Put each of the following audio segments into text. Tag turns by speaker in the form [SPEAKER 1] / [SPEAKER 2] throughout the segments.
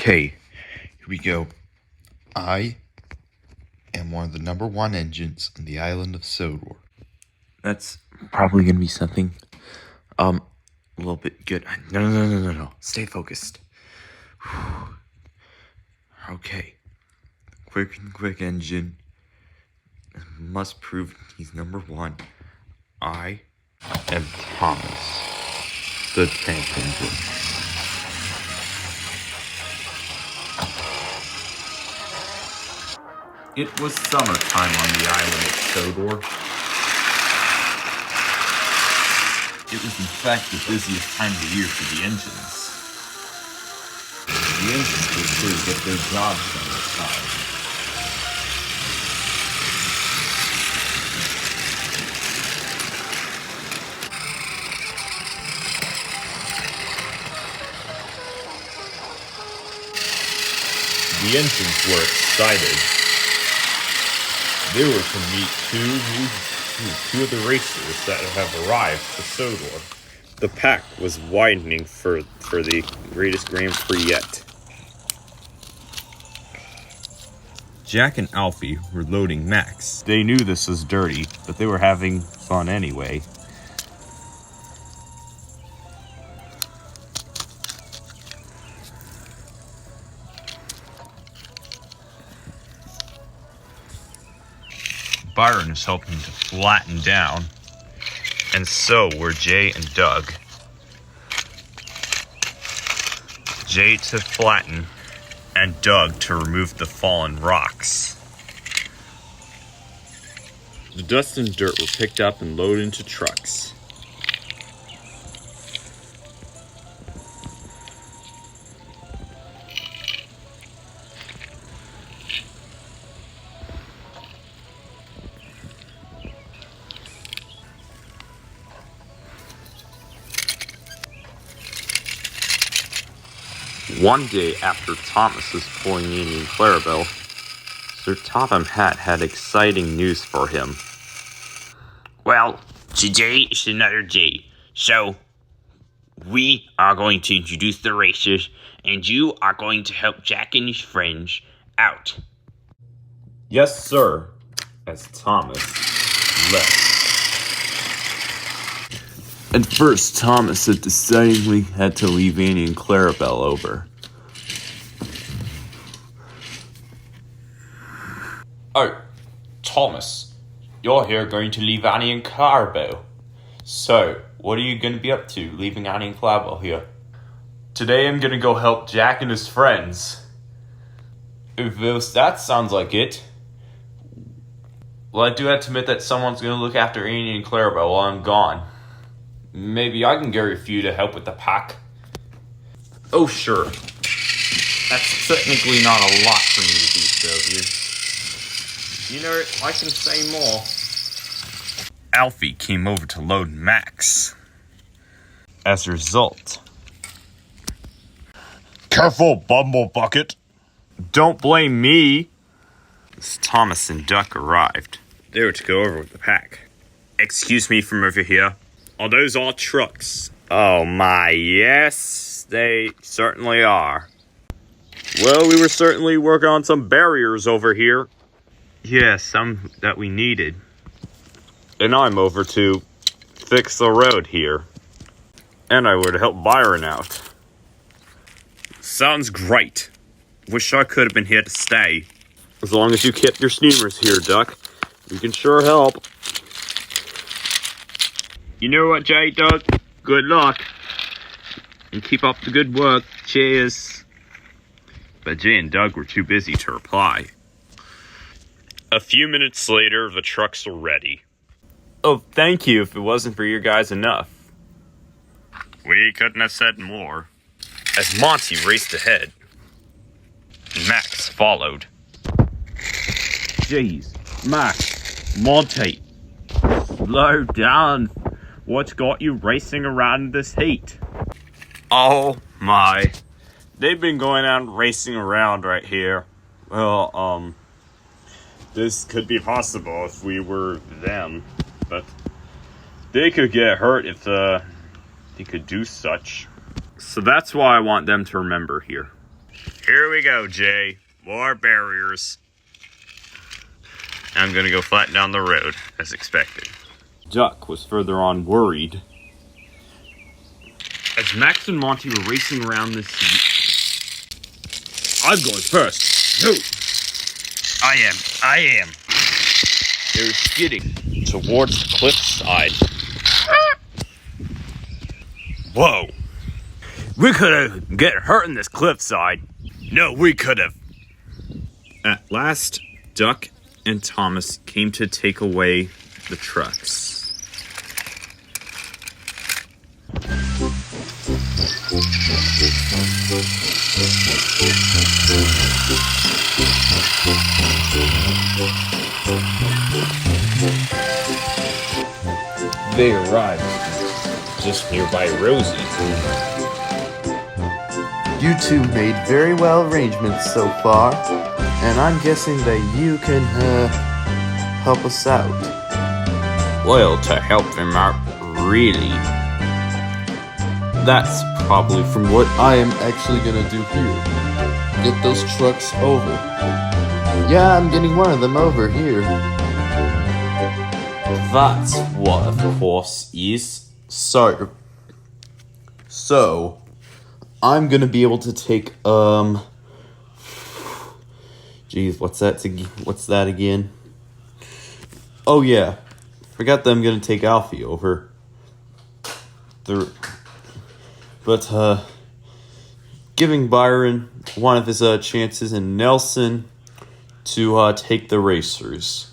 [SPEAKER 1] Okay, here we go. I am one of the #1 engines on the island of Sodor. That's probably gonna be something, a little bit good. No. Stay focused. Okay. Quick engine. Must prove he's #1. I am Thomas, the tank engine. It was summertime on the island of Sodor. It was in fact the busiest time of the year for the engines. The engines were sure to get their jobs done this time. The engines were excited. They were to meet two of the racers that have arrived to Sodor. The pack was widening for the greatest Grand Prix yet. Jack and Alfie were loading Max. They knew this was dirty, but they were having fun anyway. Byron is helping to flatten down, and so were Jay and Doug. Jay to flatten, and Doug to remove the fallen rocks. The dust and dirt were picked up and loaded into trucks. One day after Thomas was pulling in Clarabelle, Sir Topham Hatt had exciting news for him.
[SPEAKER 2] Well, today is another day, so we are going to introduce the racers, and you are going to help Jack and his friends out.
[SPEAKER 1] Yes, sir, as Thomas left. At first, Thomas had decidedly had to leave Annie and Clarabelle over.
[SPEAKER 3] Oh, Thomas, you're here going to leave Annie and Clarabelle. So, what are you going to be up to, leaving Annie and Clarabelle here?
[SPEAKER 1] Today I'm gonna go help Jack and his friends.
[SPEAKER 3] If that sounds like it. Well, I do have to admit that someone's going to look after Annie and Clarabelle while I'm gone. Maybe I can get a few to help with the pack.
[SPEAKER 1] Oh, sure. That's technically not a lot for me to do so here.
[SPEAKER 3] You know, I can say more.
[SPEAKER 1] Alfie came over to load Max. As a result...
[SPEAKER 4] Careful, Bumblebucket!
[SPEAKER 1] Don't blame me! As Thomas and Duck arrived, they were to go over with the pack.
[SPEAKER 2] Excuse me from over here.
[SPEAKER 1] Are those all trucks?
[SPEAKER 2] Oh my, yes, they certainly are.
[SPEAKER 1] Well, we were certainly working on some barriers over here.
[SPEAKER 2] Yeah, some that we needed.
[SPEAKER 1] And I'm over to fix the road here. And I would help Byron out.
[SPEAKER 2] Sounds great. Wish I could have been here to stay.
[SPEAKER 1] As long as you keep your steamers here, Duck, we can sure help.
[SPEAKER 2] You know what, Jay, Doug? Good luck. And keep up the good work. Cheers.
[SPEAKER 1] But Jay and Doug were too busy to reply.
[SPEAKER 4] A few minutes later, the trucks were ready.
[SPEAKER 1] Oh, thank you if it wasn't for your guys enough.
[SPEAKER 4] We couldn't have said more.
[SPEAKER 1] As Monty raced ahead, Max followed.
[SPEAKER 2] Jeez, Max, Monty, slow down. What's got you racing around in this heat?
[SPEAKER 1] Oh my. They've been going out racing around right here. Well, this could be possible if we were them, but they could get hurt if they could do such. So that's why I want them to remember here.
[SPEAKER 4] Here we go, Jay. More barriers. I'm gonna go flatten down the road, as expected.
[SPEAKER 3] Duck was further on worried.
[SPEAKER 4] As Max and Monty were racing around this... I'm going first. No! I am.
[SPEAKER 3] They were skidding towards the cliffside.
[SPEAKER 4] Whoa! We could have get hurt in this cliffside. No, we could have. At last, Duck and Thomas came to take away the trucks.
[SPEAKER 3] They arrived just nearby Rosie.
[SPEAKER 1] You two made very well arrangements so far, and I'm guessing that you can, help us out.
[SPEAKER 3] Well, to help them out, really. That's probably from what
[SPEAKER 1] I am actually gonna do here. Get those trucks over. Yeah, I'm getting one of them over here.
[SPEAKER 3] That's what, of course, is.
[SPEAKER 1] So, I'm gonna be able to take, Geez, what's that again? Oh yeah, forgot that I'm gonna take Alfie over. Giving Byron one of his chances and Nelson to take the racers.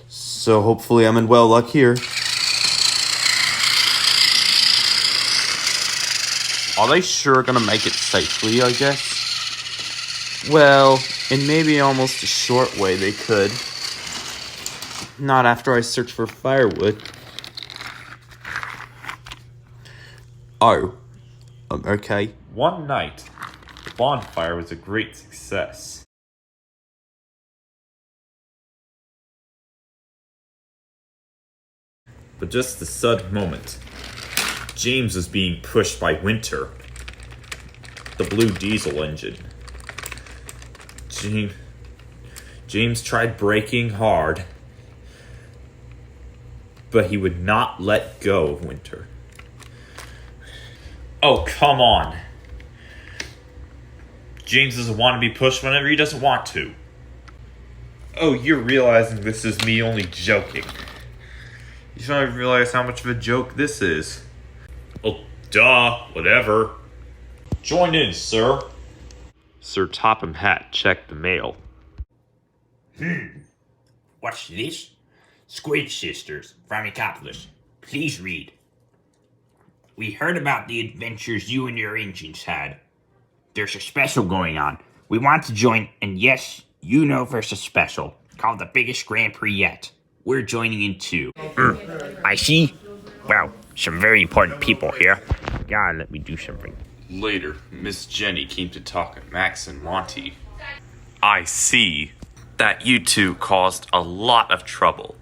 [SPEAKER 1] So hopefully I'm in well luck here.
[SPEAKER 3] Are they sure gonna make it safely, I guess?
[SPEAKER 1] Well, in maybe almost a short way they could. Not after I search for firewood. Oh. Okay.
[SPEAKER 3] One night, the bonfire was a great success. But just a sudden moment, James was being pushed by Winter, the blue diesel engine. James tried braking hard, but he would not let go of Winter. Oh, come on. James doesn't want to be pushed whenever he doesn't want to. Oh, you're realizing this is me only joking. You don't even realize how much of a joke this is. Oh, duh, whatever. Join in, sir.
[SPEAKER 4] Sir Topham Hatt checked the mail.
[SPEAKER 2] What's this? Squid Sisters from Ecopolis. Please read. We heard about the adventures you and your engines had. There's a special going on. We want to join, and yes, you know there's a special called the biggest Grand Prix yet. We're joining in too. I see. Well, some very important people here. God, let me do something.
[SPEAKER 3] Later, Miss Jenny came to talk to Max and Monty. I see that you two caused a lot of trouble,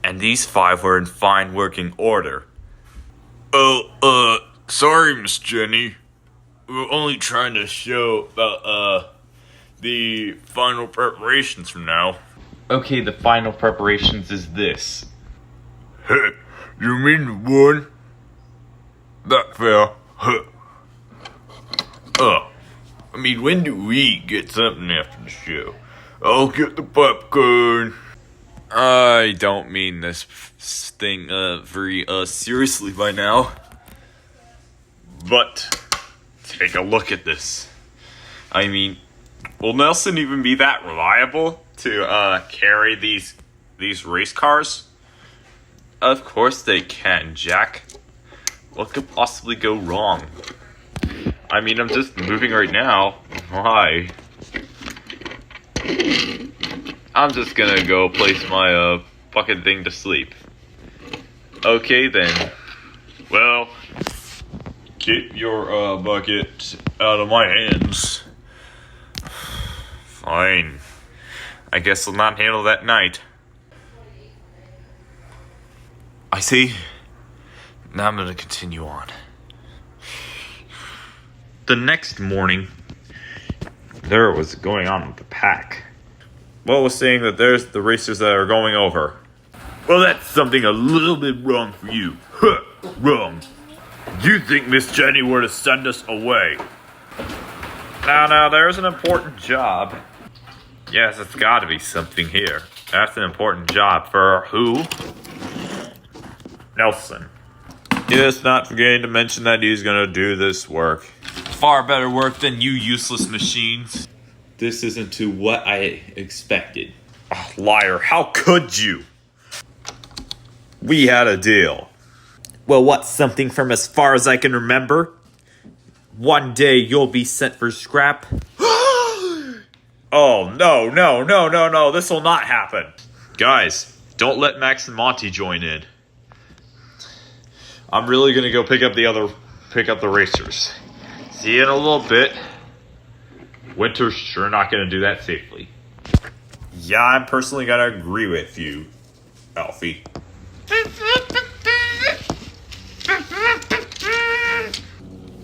[SPEAKER 3] and these 5 were in fine working order.
[SPEAKER 5] Sorry, Miss Jenny. We were only trying to show about, the final preparations for now.
[SPEAKER 3] Okay, the final preparations is this.
[SPEAKER 5] Huh, you mean the one? That fair. Huh. I mean, when do we get something after the show? I'll get the popcorn.
[SPEAKER 3] I don't mean this thing, very, seriously by now.
[SPEAKER 4] But take a look at this. I mean, will Nelson even be that reliable to carry these race cars?
[SPEAKER 3] Of course they can, Jack. What could possibly go wrong? I mean, I'm just moving right now. Why? I'm just gonna go place my, fucking thing to sleep. Okay, then.
[SPEAKER 5] Well, get your, bucket out of my hands.
[SPEAKER 3] Fine. I guess I'll not handle that night. I see. Now I'm gonna continue on. The next morning, there was going on with the pack. Well, was saying that there's the racers that are going over.
[SPEAKER 5] Well, that's something a little bit wrong for you. Huh, wrong. You think Miss Jenny were to send us away?
[SPEAKER 3] Now, there's an important job. Yes, it's got to be something here. That's an important job for who? Nelson. Yes, not forgetting to mention that he's gonna do this work. Far better work than you useless machines. This isn't to what I expected. Oh, liar, how could you? We had a deal.
[SPEAKER 4] Well, what's something from as far as I can remember? One day you'll be sent for scrap.
[SPEAKER 3] Oh, no, this will not happen. Guys, don't let Max and Monty join in. I'm really gonna go pick up the racers. See you in a little bit. Winter's sure not gonna do that safely. Yeah, I'm personally gonna agree with you, Alfie.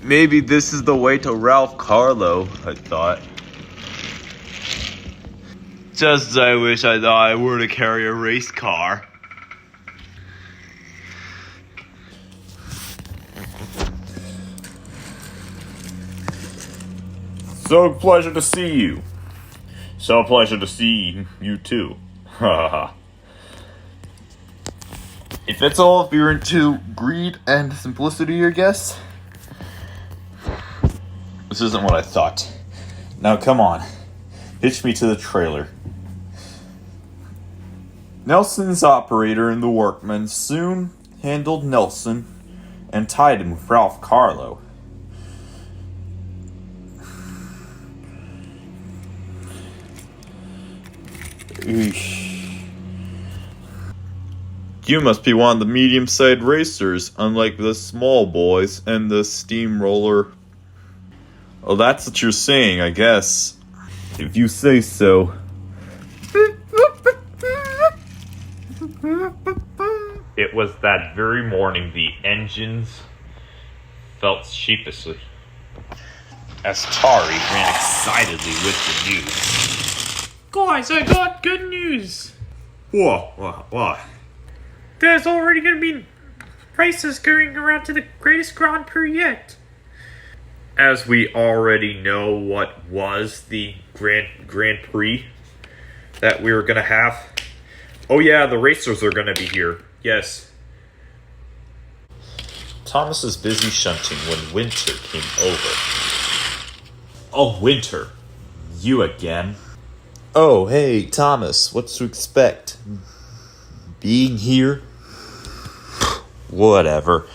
[SPEAKER 3] Maybe this is the way to Ralph Carlo, I thought. Just as I wish I thought I were to carry a race car. So pleasure to see you. So pleasure to see you too. If that's all, if you're into greed and simplicity, I guess. This isn't what I thought. Now come on. Hitch me to the trailer. Nelson's operator and the workmen soon handled Nelson and tied him with Ralph Carlo. Eesh. You must be one of the medium-sized racers, unlike the small boys and the steamroller. Oh, that's what you're saying, I guess. If you say so. It was that very morning the engines felt sheepishly as Tari ran excitedly with the news.
[SPEAKER 6] Guys, I got good news.
[SPEAKER 3] What?
[SPEAKER 6] There's already going to be races going around to the greatest Grand Prix yet.
[SPEAKER 3] As we already know what was the Grand Prix that we were going to have. Oh yeah, the racers are going to be here. Yes. Thomas is busy shunting when Winter came over. Oh, Winter. You again? Oh, hey, Thomas. What to expect? Being here? Whatever.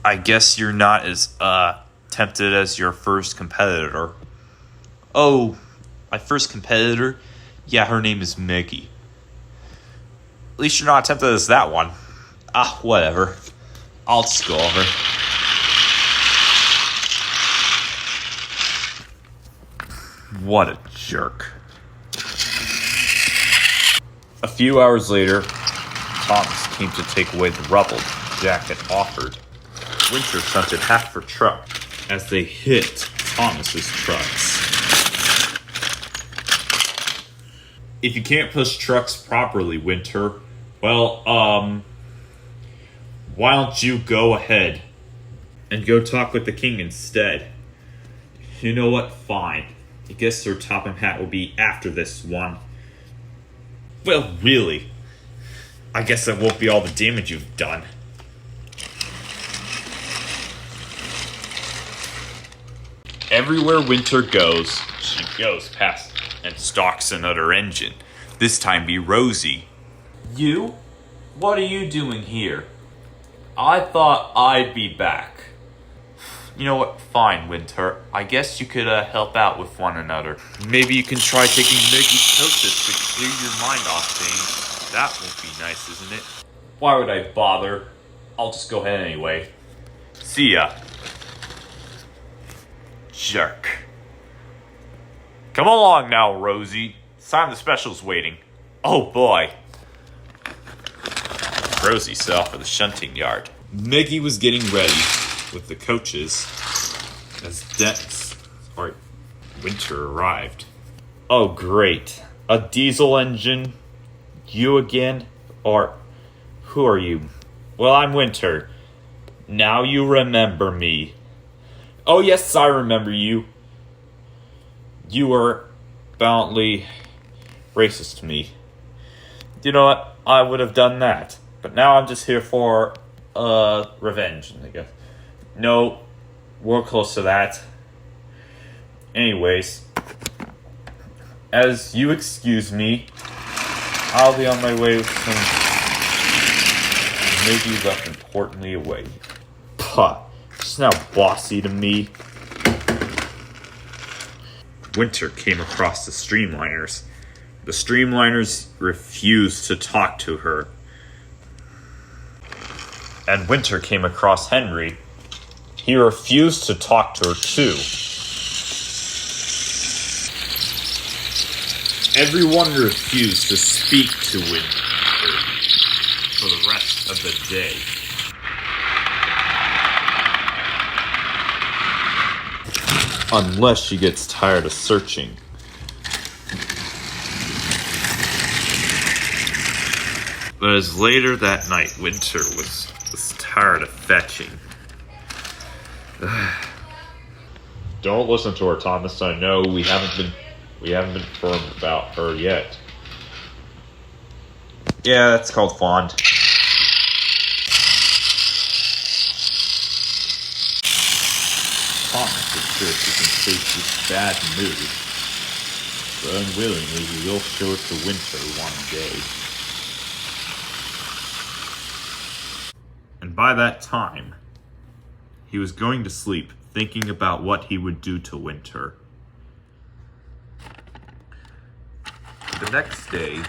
[SPEAKER 3] I guess you're not as, tempted as your first competitor. Oh, my first competitor? Yeah, her name is Mickey. At least you're not tempted as that one. Ah, whatever. I'll just go over. What a jerk. A few hours later, Thomas came to take away the rubble Jack had offered. Winter shunted half her truck as they hit Thomas's trucks. If you can't push trucks properly, Winter, well, why don't you go ahead and go talk with the king instead? You know what? Fine. I guess Sir Topham Hatt will be after this one. Well, really? I guess that won't be all the damage you've done. Everywhere Winter goes, she goes past and stalks another engine. This time be Rosie. You? What are you doing here? I thought I'd be back. You know what? Fine, Winter. I guess you could help out with one another. Maybe you can try taking Mickey's coaches to clear your mind off things. That won't be nice, isn't it? Why would I bother? I'll just go ahead anyway. See ya. Jerk. Come along now, Rosie. It's time the special's waiting. Oh boy. Rosie set off for the shunting yard. Mickey was getting ready with the coaches
[SPEAKER 4] Winter arrived. Oh, great. A diesel engine? You again? Or who are you? Well, I'm Winter. Now you remember me. Oh, yes, I remember you. You were violently racist to me. You know what? I would have done that. But now I'm just here for revenge, I guess. No, we're close to that. Anyways, as you excuse me, I'll be on my way with some maybe left importantly away. Puh, she's now bossy to me. Winter came across the streamliners. The streamliners refused to talk to her. And Winter came across Henry. He refused to talk to her too. Everyone refused to speak to Winter for the rest of the day. Unless she gets tired of searching. But as later that night, Winter was tired of fetching. Don't listen to her, Thomas. I know we haven't been firm about her yet. Yeah, that's called fond. Thomas is sure he can face this bad mood, but unwillingly he will show it to Winter one day. And by that time, he was going to sleep, thinking about what he would do to Winter. The next day,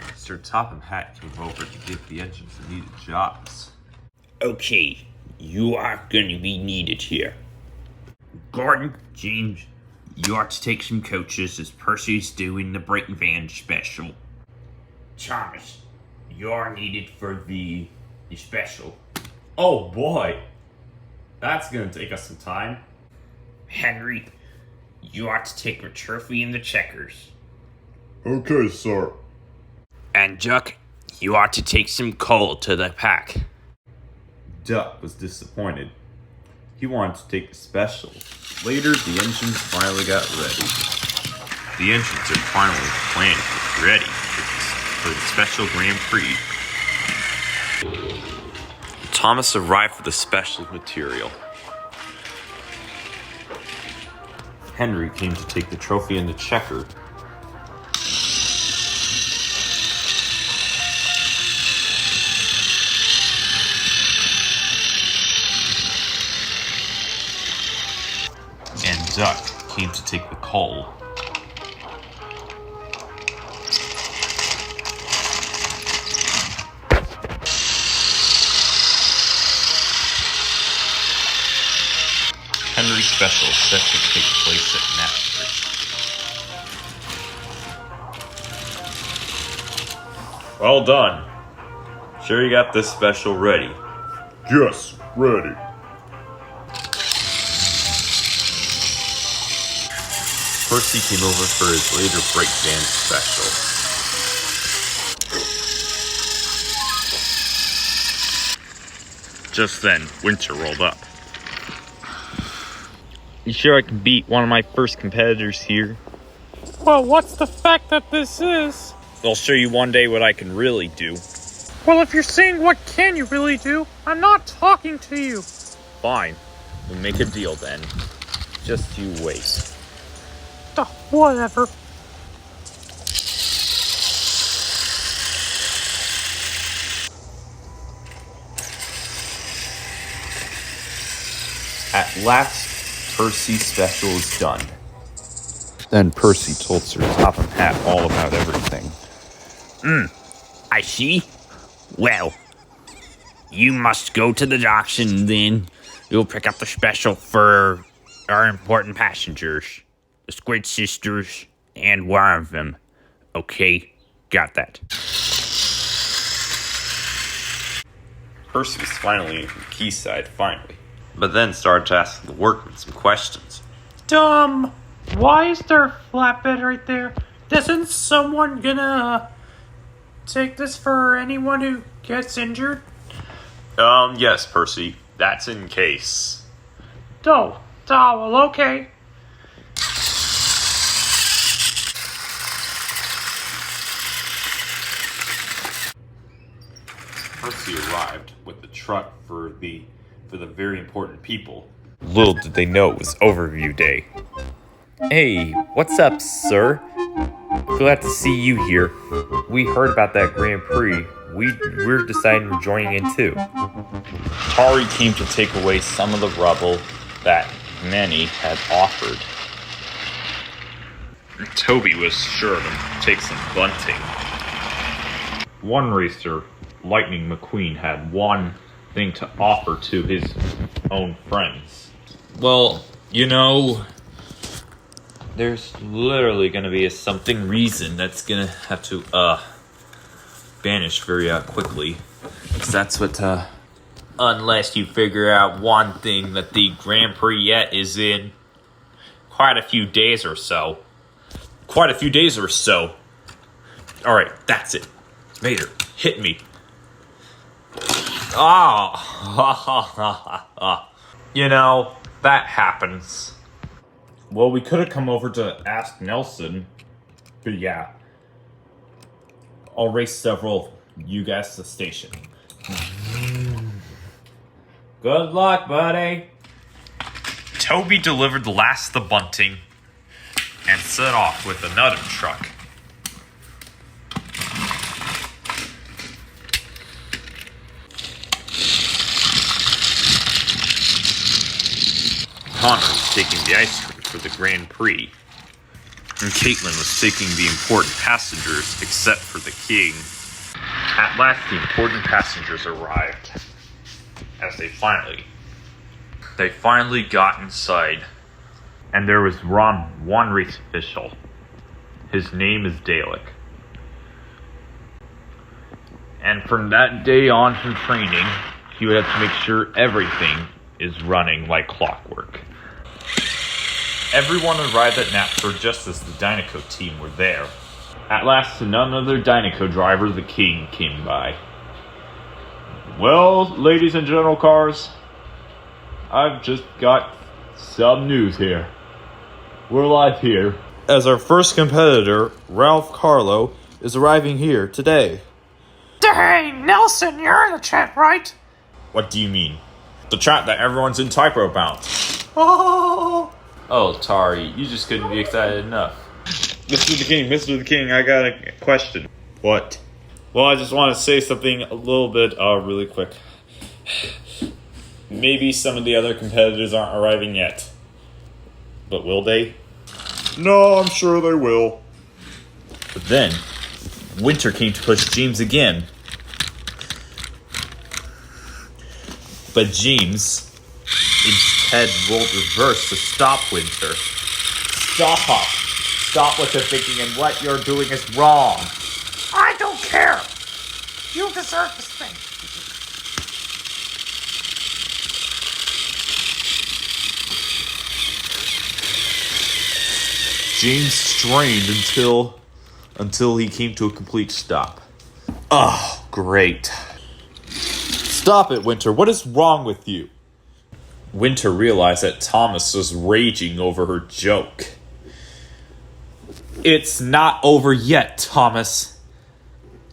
[SPEAKER 4] Mr. Topham Hatt came over to give the engines the needed jobs.
[SPEAKER 2] Okay, you are going to be needed here. Gordon, James, you are to take some coaches as Percy's doing the break van special. Thomas, you are needed for the special.
[SPEAKER 4] Oh boy! That's gonna take us some time.
[SPEAKER 2] Henry, you are to take the trophy and the checkers.
[SPEAKER 5] Okay, sir.
[SPEAKER 2] And Duck, you are to take some coal to the pack.
[SPEAKER 4] Duck was disappointed. He wanted to take the special. Later, the engines finally got ready. The engines are finally planned, ready for the special Grand Prix. Thomas arrived for the special material. Henry came to take the trophy and the checker. And Duck came to take the coal. Henry's special is set to take place at Knapp's. Well done. Sure you got this special ready?
[SPEAKER 5] Yes, ready.
[SPEAKER 4] Percy came over for his later breakdance special. Just then, Winter rolled up. You sure I can beat one of my first competitors here?
[SPEAKER 6] Well, what's the fact that this is?
[SPEAKER 4] I'll show you one day what I can really do.
[SPEAKER 6] Well, if you're saying what can you really do, I'm not talking to you.
[SPEAKER 4] Fine. We'll make a deal then. Just you wait.
[SPEAKER 6] Whatever.
[SPEAKER 4] At last, Percy's special is done.
[SPEAKER 1] Then Percy told Sir Topham Hatt all about everything.
[SPEAKER 2] I see. Well, you must go to the docks and then you'll pick up the special for our important passengers. The Squid Sisters and one of them. Okay, got that.
[SPEAKER 4] Percy was finally in the quayside, finally. But then started to ask the workmen some questions.
[SPEAKER 6] Dumb. Why is there a flatbed right there? Isn't someone gonna take this for anyone who gets injured?
[SPEAKER 4] Yes, Percy. That's in case.
[SPEAKER 6] Oh, well, okay.
[SPEAKER 4] Percy arrived with the truck for the very important people. Little did they know it was overview day. Hey, what's up, sir? Glad to see you here. We heard about that Grand Prix. We're deciding to join in too. Tari came to take away some of the rubble that many had offered. Toby was sure to take some bunting. One racer, Lightning McQueen, had one thing to offer to his own friends. Well, there's literally gonna be something reason that's gonna have to vanish very quickly. Because that's what unless you figure out one thing that the Grand Prix yet is in quite a few days or so. Alright, that's it. Vader, hit me. That happens. Well, we could have come over to ask Nelson. But yeah. I'll race several of you guys to the station. Good luck, buddy. Toby delivered the last of the bunting and set off with another truck. Connor was taking the ice cream for the Grand Prix, and Caitlin was taking the important passengers except for the king. At last, the important passengers arrived, as they finally got inside, and there was one race official. His name is Dalek. And from that day on from training, he would have to make sure everything is running like clockwork. Everyone arrived at Knapford just as the Dynaco team were there. At last, none other Dynaco driver, the king, came by. Well, ladies and general cars, I've just got some news here. We're live here, as our first competitor, Ralph Carlo, is arriving here today.
[SPEAKER 6] Dang, Nelson, you're in the chat, right?
[SPEAKER 4] What do you mean? The chat that everyone's in typo about. Oh, Tari, you just couldn't be excited enough. Mr. the King, I got a question. What? Well, I just want to say something a little bit, really quick. Maybe some of the other competitors aren't arriving yet. But will they? No, I'm sure they will. But then, Winter came to push James again. But James instead rolled reverse to stop Winter. Stop what you're thinking, and what you're doing is wrong.
[SPEAKER 6] I don't care. You deserve this thing.
[SPEAKER 4] James strained until he came to a complete stop. Oh, great. Stop it, Winter. What is wrong with you? Winter realized that Thomas was raging over her joke. It's not over yet, Thomas.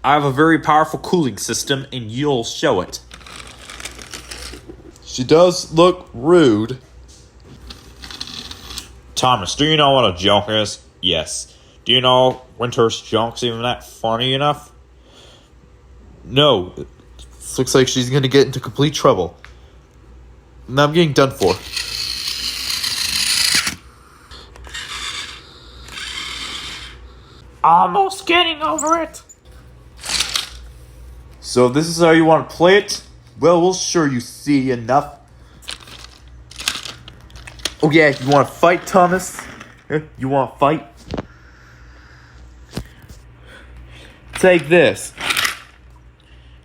[SPEAKER 4] I have a very powerful cooling system, and you'll show it. She does look rude. Thomas, do you know what a joke is? Yes. Do you know Winter's joke's even that funny enough? No. This looks like she's going to get into complete trouble. Now I'm getting done for.
[SPEAKER 6] Almost getting over it.
[SPEAKER 4] So this is how you want to play it? Well, we'll sure you see enough. Oh yeah, you want to fight, Thomas? You want to fight? Take this.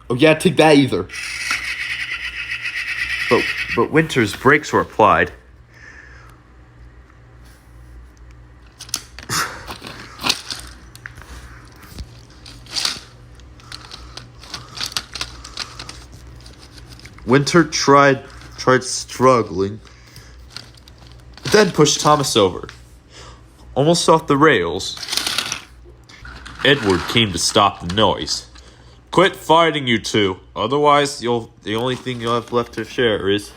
[SPEAKER 4] Oh yeah, take that either. But Winter's brakes were applied.
[SPEAKER 3] Winter tried struggling, then pushed Thomas over, almost off the rails. Edward came to stop the noise. Quit fighting, you two. Otherwise, the only thing you'll have left to share is...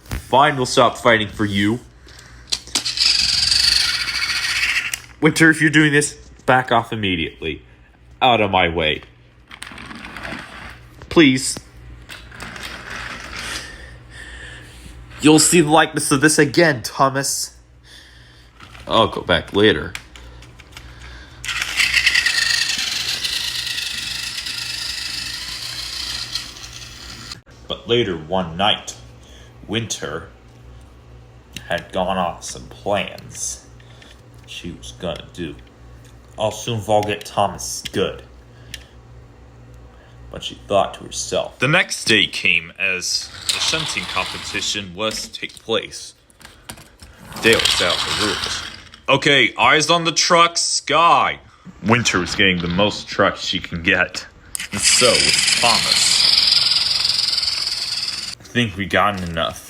[SPEAKER 3] Fine, we'll stop fighting for you. Winter, if you're doing this, back off immediately. Out of my way. Please. You'll see the likeness of this again, Thomas. I'll go back later. But later one night, Winter had gone off some plans she was gonna do. I'll soon forget Thomas good. But she thought to herself.
[SPEAKER 4] The next day came as the shunting competition was to take place. Dale set out the rules. Okay, eyes on the truck, sky. Winter was getting the most trucks she can get. And so was Thomas. I think we gotten enough.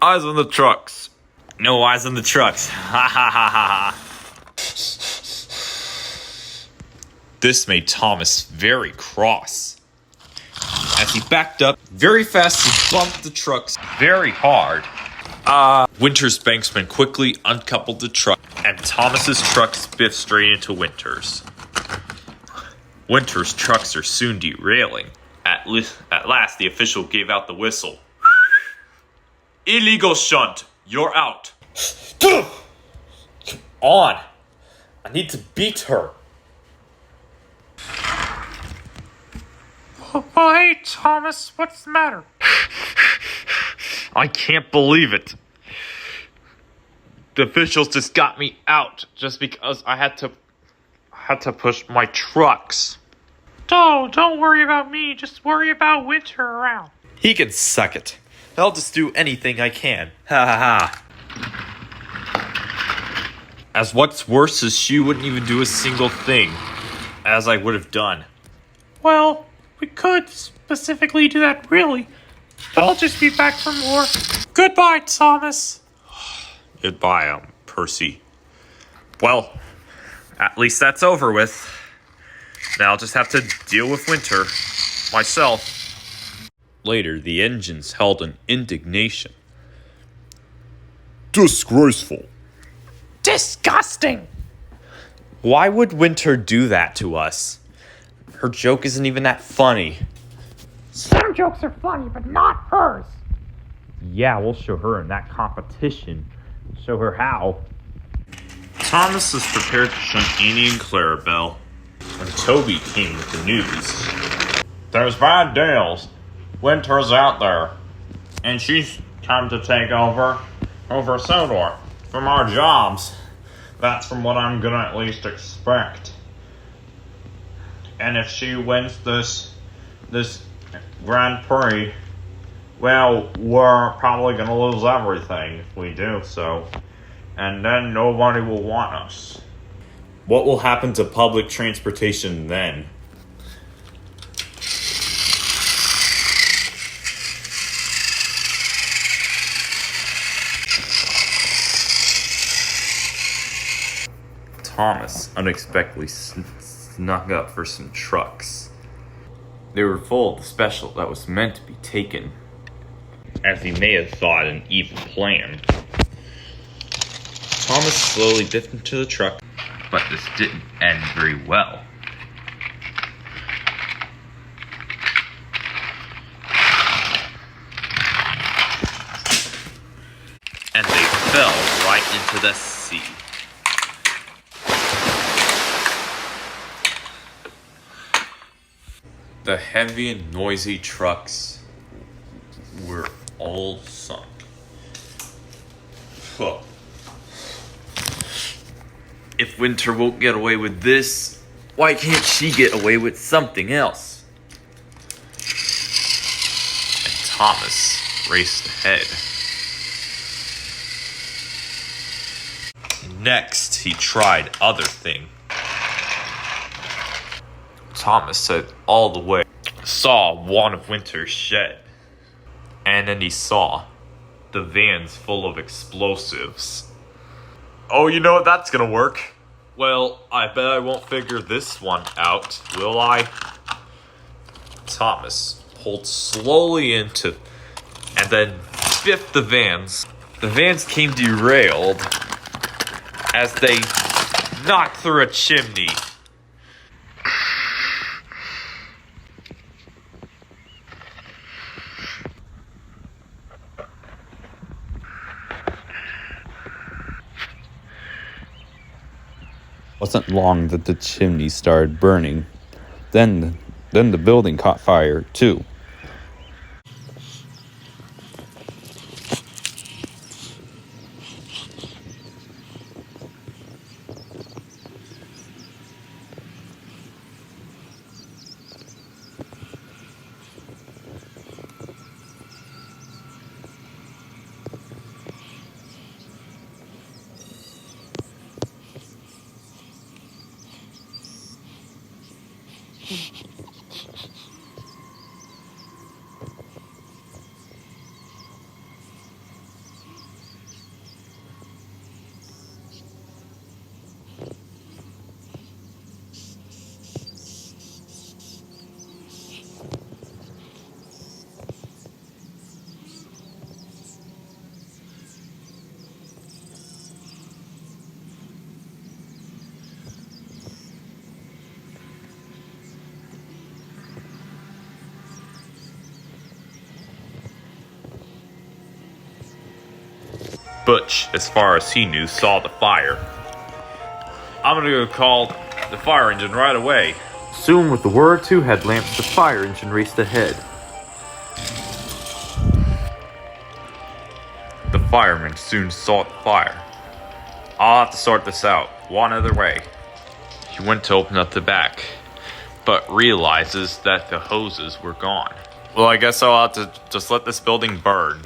[SPEAKER 3] Eyes on the trucks.
[SPEAKER 4] No eyes on the trucks. Ha ha ha ha ha. This made Thomas very cross. As he backed up very fast, he bumped the trucks very hard. Winter's banksman quickly uncoupled the truck, and Thomas's truck spiffed straight into Winter's. Winter's trucks are soon derailing. At last, the official gave out the whistle. Illegal shunt, you're out. Come on, I need to beat her.
[SPEAKER 6] Oh, hey, Thomas, what's the matter?
[SPEAKER 4] I can't believe it. The officials just got me out just because I had to push my trucks.
[SPEAKER 6] Oh, don't worry about me. Just worry about Winter around.
[SPEAKER 4] He can suck it. I'll just do anything I can. Ha ha ha. As what's worse is she wouldn't even do a single thing, as I would have done.
[SPEAKER 6] Well, we could specifically do that, really. I'll just be back for more. Goodbye, Thomas.
[SPEAKER 4] Goodbye, Percy. Well, at least that's over with. Now I'll just have to deal with Winter myself. Later, the engines held an indignation. Disgraceful.
[SPEAKER 6] Disgusting.
[SPEAKER 4] Why would Winter do that to us? Her joke isn't even that funny.
[SPEAKER 6] Some jokes are funny, but not hers.
[SPEAKER 4] Yeah, we'll show her in that competition. Show her how. Thomas was prepared to shunt Annie and Clarabelle when Toby came with the news. There's bad deals. Winter's out there, and she's come to take over Sodor from our jobs. That's from what I'm gonna at least expect. And if she wins this Grand Prix, well, we're probably gonna lose everything if we do so. And then nobody will want us. What will happen to public transportation then? Thomas unexpectedly snuck up for some trucks. They were full of the special that was meant to be taken, as he may have thought an evil plan. Thomas slowly dipped into the truck, but this didn't end very well. And they fell right into the sea. The heavy and noisy trucks were all sunk. Huh. If Winter won't get away with this, why can't she get away with something else? And Thomas raced ahead. Next, he tried other thing.
[SPEAKER 3] Thomas said all the way, saw one of Winter's shed. And then he saw the vans full of explosives. Oh, you know what? That's gonna work. Well, I bet I won't figure this one out, will I? Thomas pulled slowly into, and then biffed the vans. The vans came derailed as they knocked through a chimney.
[SPEAKER 7] Wasn't long that the chimney started burning. Then the building caught fire too.
[SPEAKER 3] Butch, as far as he knew, saw the fire. I'm gonna go call the fire engine right away.
[SPEAKER 1] Soon, with the whir of two headlamps, the fire engine raced ahead.
[SPEAKER 3] The firemen soon saw the fire. I'll have to sort this out one other way. He went to open up the back, but realizes that the hoses were gone. Well, I guess I'll have to just let this building burn.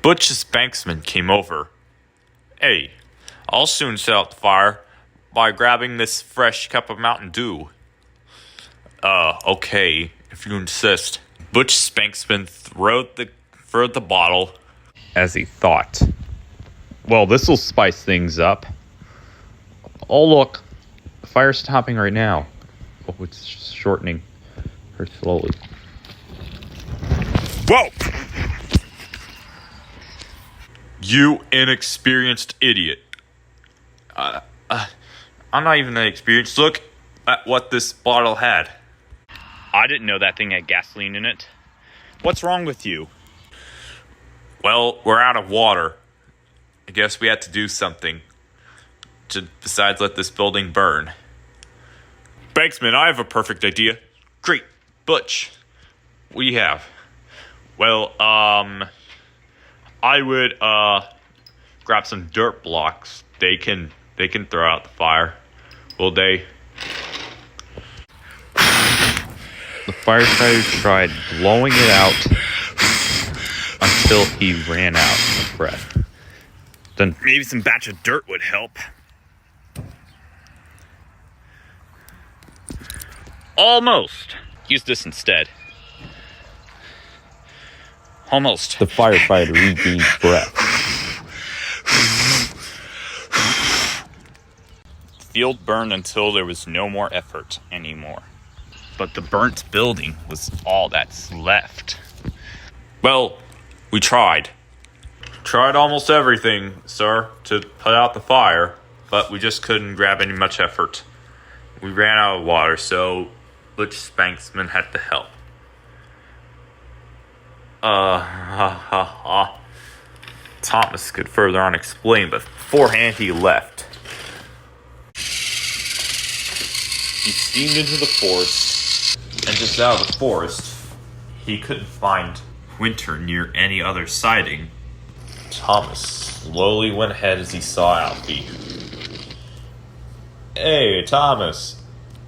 [SPEAKER 3] Butch's banksman came over. Hey, I'll soon set out the fire by grabbing this fresh cup of Mountain Dew. Okay, if you insist. Butch's banksman throwed the bottle.
[SPEAKER 4] As he thought, well, this'll spice things up. Oh, look, the fire's stopping right now. Oh, it's shortening very slowly. Whoa!
[SPEAKER 3] You inexperienced idiot. I'm not even that experienced. Look at what this bottle had.
[SPEAKER 4] I didn't know that thing had gasoline in it. What's wrong with you?
[SPEAKER 3] Well, we're out of water. I guess we had to do something besides let this building burn. Banksman, I have a perfect idea. Great. Butch, what do you have? Well, I would grab some dirt blocks. They can throw out the fire. Will they?
[SPEAKER 4] The firefighter tried blowing it out until he ran out of breath. Then maybe some batch of dirt would help. Almost. Use this instead. Almost.
[SPEAKER 7] The firefighter regained breath.
[SPEAKER 4] The field burned until there was no more effort anymore. But the burnt building was all that's left.
[SPEAKER 3] Well, we tried. Tried almost everything, sir, to put out the fire, but we just couldn't grab any much effort. We ran out of water, so Butch Spanksman had to help. Thomas could further on explain, but beforehand he left. he steamed into the forest, and just out of the forest, he couldn't find Winter near any other siding. Thomas slowly went ahead as he saw Alfie. Hey, Thomas.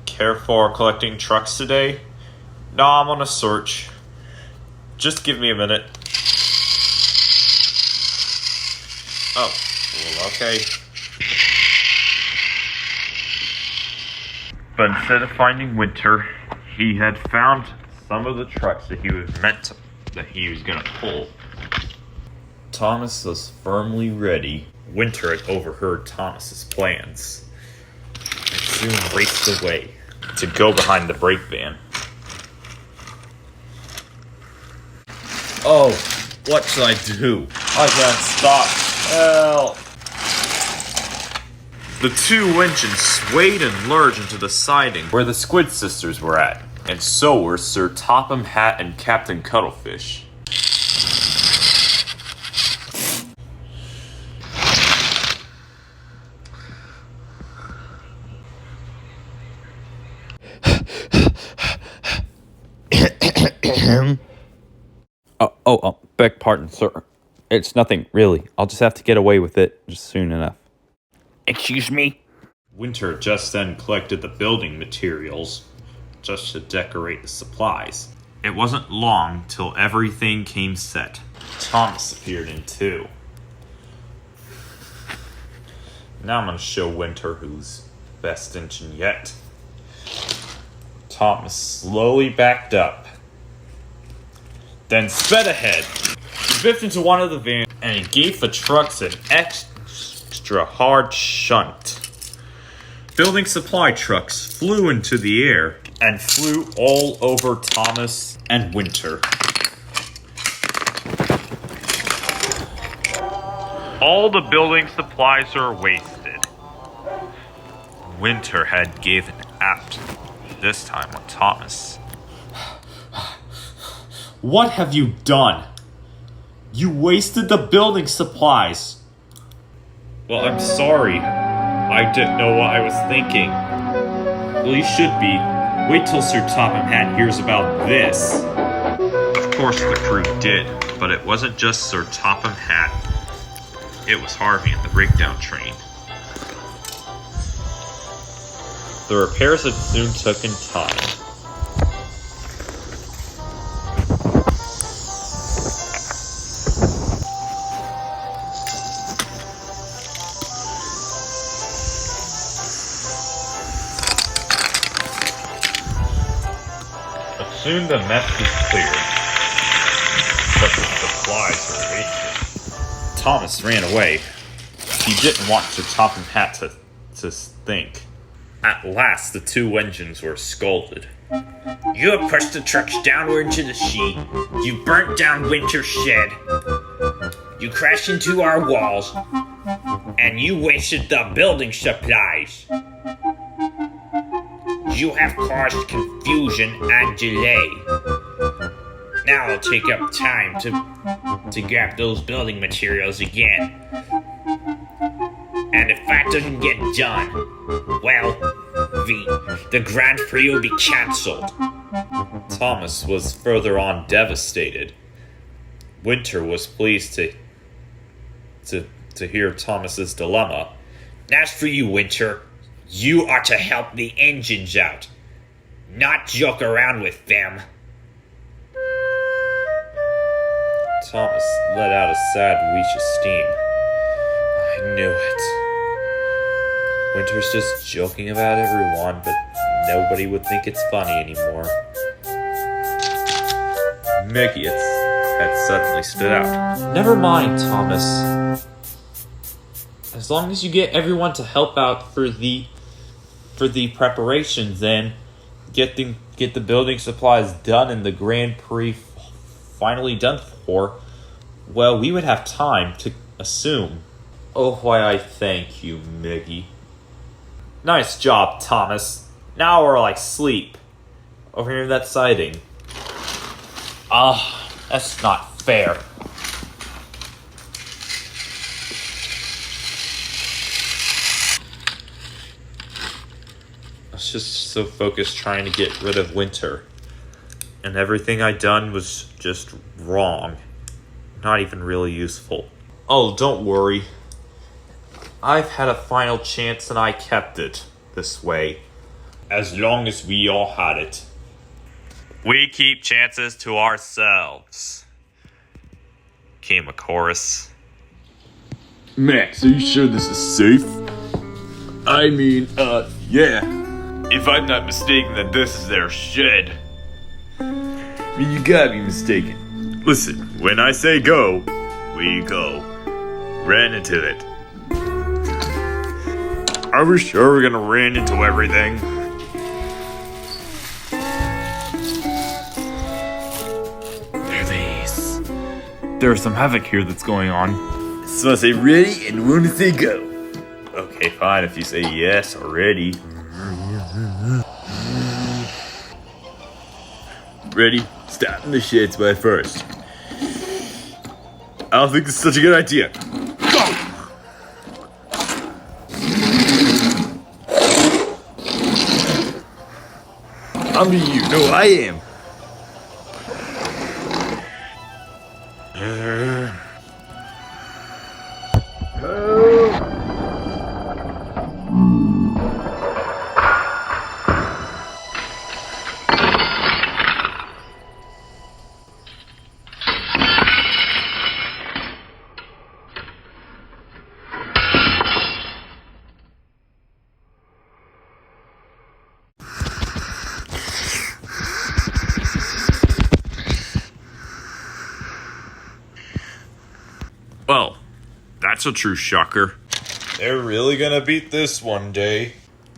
[SPEAKER 3] Care for collecting trucks today? No, I'm on a search. Just give me a minute. Oh, well, okay. But instead of finding Winter, he had found some of the trucks that he was gonna pull. Thomas was firmly ready. Winter had overheard Thomas's plans and soon raced away to go behind the brake van. Oh, what should I do? I can't stop. Help! The two engines swayed and lurched into the siding where the Squid Sisters were at, and so were Sir Topham Hatt and Captain Cuttlefish.
[SPEAKER 7] Beg pardon, sir. It's nothing, really. I'll just have to get away with it just soon enough.
[SPEAKER 2] Excuse me?
[SPEAKER 3] Winter just then collected the building materials just to decorate the supplies. It wasn't long till everything came set. Thomas appeared in too. Now I'm going to show Winter who's best engine yet. Thomas slowly backed up, then sped ahead. He biffed into one of the vans and he gave the trucks an extra hard shunt. Building supply trucks flew into the air and flew all over Thomas and Winter. All the building supplies are wasted. Winter had given out, this time on Thomas. What have you done? You wasted the building supplies. Well, I'm sorry. I didn't know what I was thinking. Well, you should be. Wait till Sir Topham Hatt hears about this. Of course the crew did, but it wasn't just Sir Topham Hatt. It was Harvey and the breakdown train. The repairs had soon taken time. Soon the mess was cleared, but the supplies were wasted. Thomas ran away. He didn't want Sir Topham Hatt to think. At last, the two engines were scolded.
[SPEAKER 2] You have pushed the trucks downward into the sea. You burnt down Winter's shed. You crashed into our walls. And you wasted the building supplies. You have caused confusion and delay. Now I'll take up time to grab those building materials again. And if that doesn't get done, well, the Grand Prix will be cancelled.
[SPEAKER 3] Thomas was further on devastated. Winter was pleased to hear Thomas's dilemma.
[SPEAKER 2] As for you, Winter, you are to help the engines out, not joke around with them.
[SPEAKER 3] Thomas let out a sad wheeze of steam. I knew it. Winter's just joking about everyone, but nobody would think it's funny anymore. Mickey had suddenly stood out. Never mind, Thomas. As long as you get everyone to help out for the preparations and get the building supplies done and the Grand Prix finally done for, well, we would have time to assume. Oh, why I thank you, Miggy. Nice job, Thomas. Now we're like sleep. Over here in that siding. That's not fair.
[SPEAKER 4] was just so focused trying to get rid of winter. And everything I done was just wrong. Not even really useful. Oh, don't worry. I've had a final chance and I kept it this way. As long as we all had it. We keep chances to ourselves. Came a chorus.
[SPEAKER 5] Max, are you sure this is safe? I mean, yeah. If I'm not mistaken, then this is their shed. I mean, you gotta be mistaken.
[SPEAKER 4] Listen, when I say go, we go. Ran into it. Are we sure we're gonna ran into everything? There's some havoc here that's going on.
[SPEAKER 5] So I say ready and when to say go.
[SPEAKER 4] Okay, fine if you say yes already.
[SPEAKER 5] Ready? Stop in the shed spot first. I don't think this is such a good idea. I'm you. No, I am.
[SPEAKER 4] Well, that's a true shocker.
[SPEAKER 3] They're really gonna beat this one day.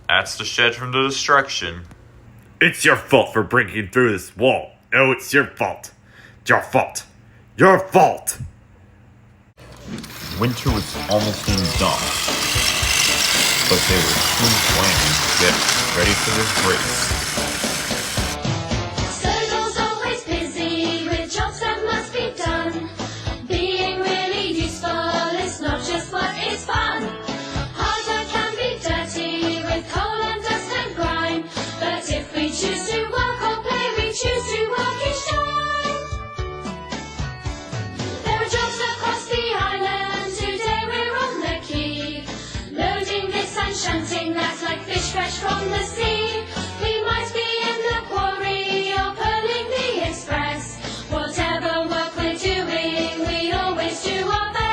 [SPEAKER 4] That's the shed from the destruction.
[SPEAKER 5] It's your fault for breaking through this wall. No, it's your fault. Your fault. Your fault.
[SPEAKER 4] Winter was almost being done, but they were soon planning to get ready for this race.
[SPEAKER 8] Sodor's always busy with jobs that must be done. Being really useful is not just what is fun. Hard work can be dirty with coal and dust and grime. But if we choose to work or play, we choose to work each time. There are jobs across the island, today we're on the quay. Loading this and shunting that like fish fresh from the sea. We might be in the quarry or pulling the express. Whatever work we're doing, we always do our best.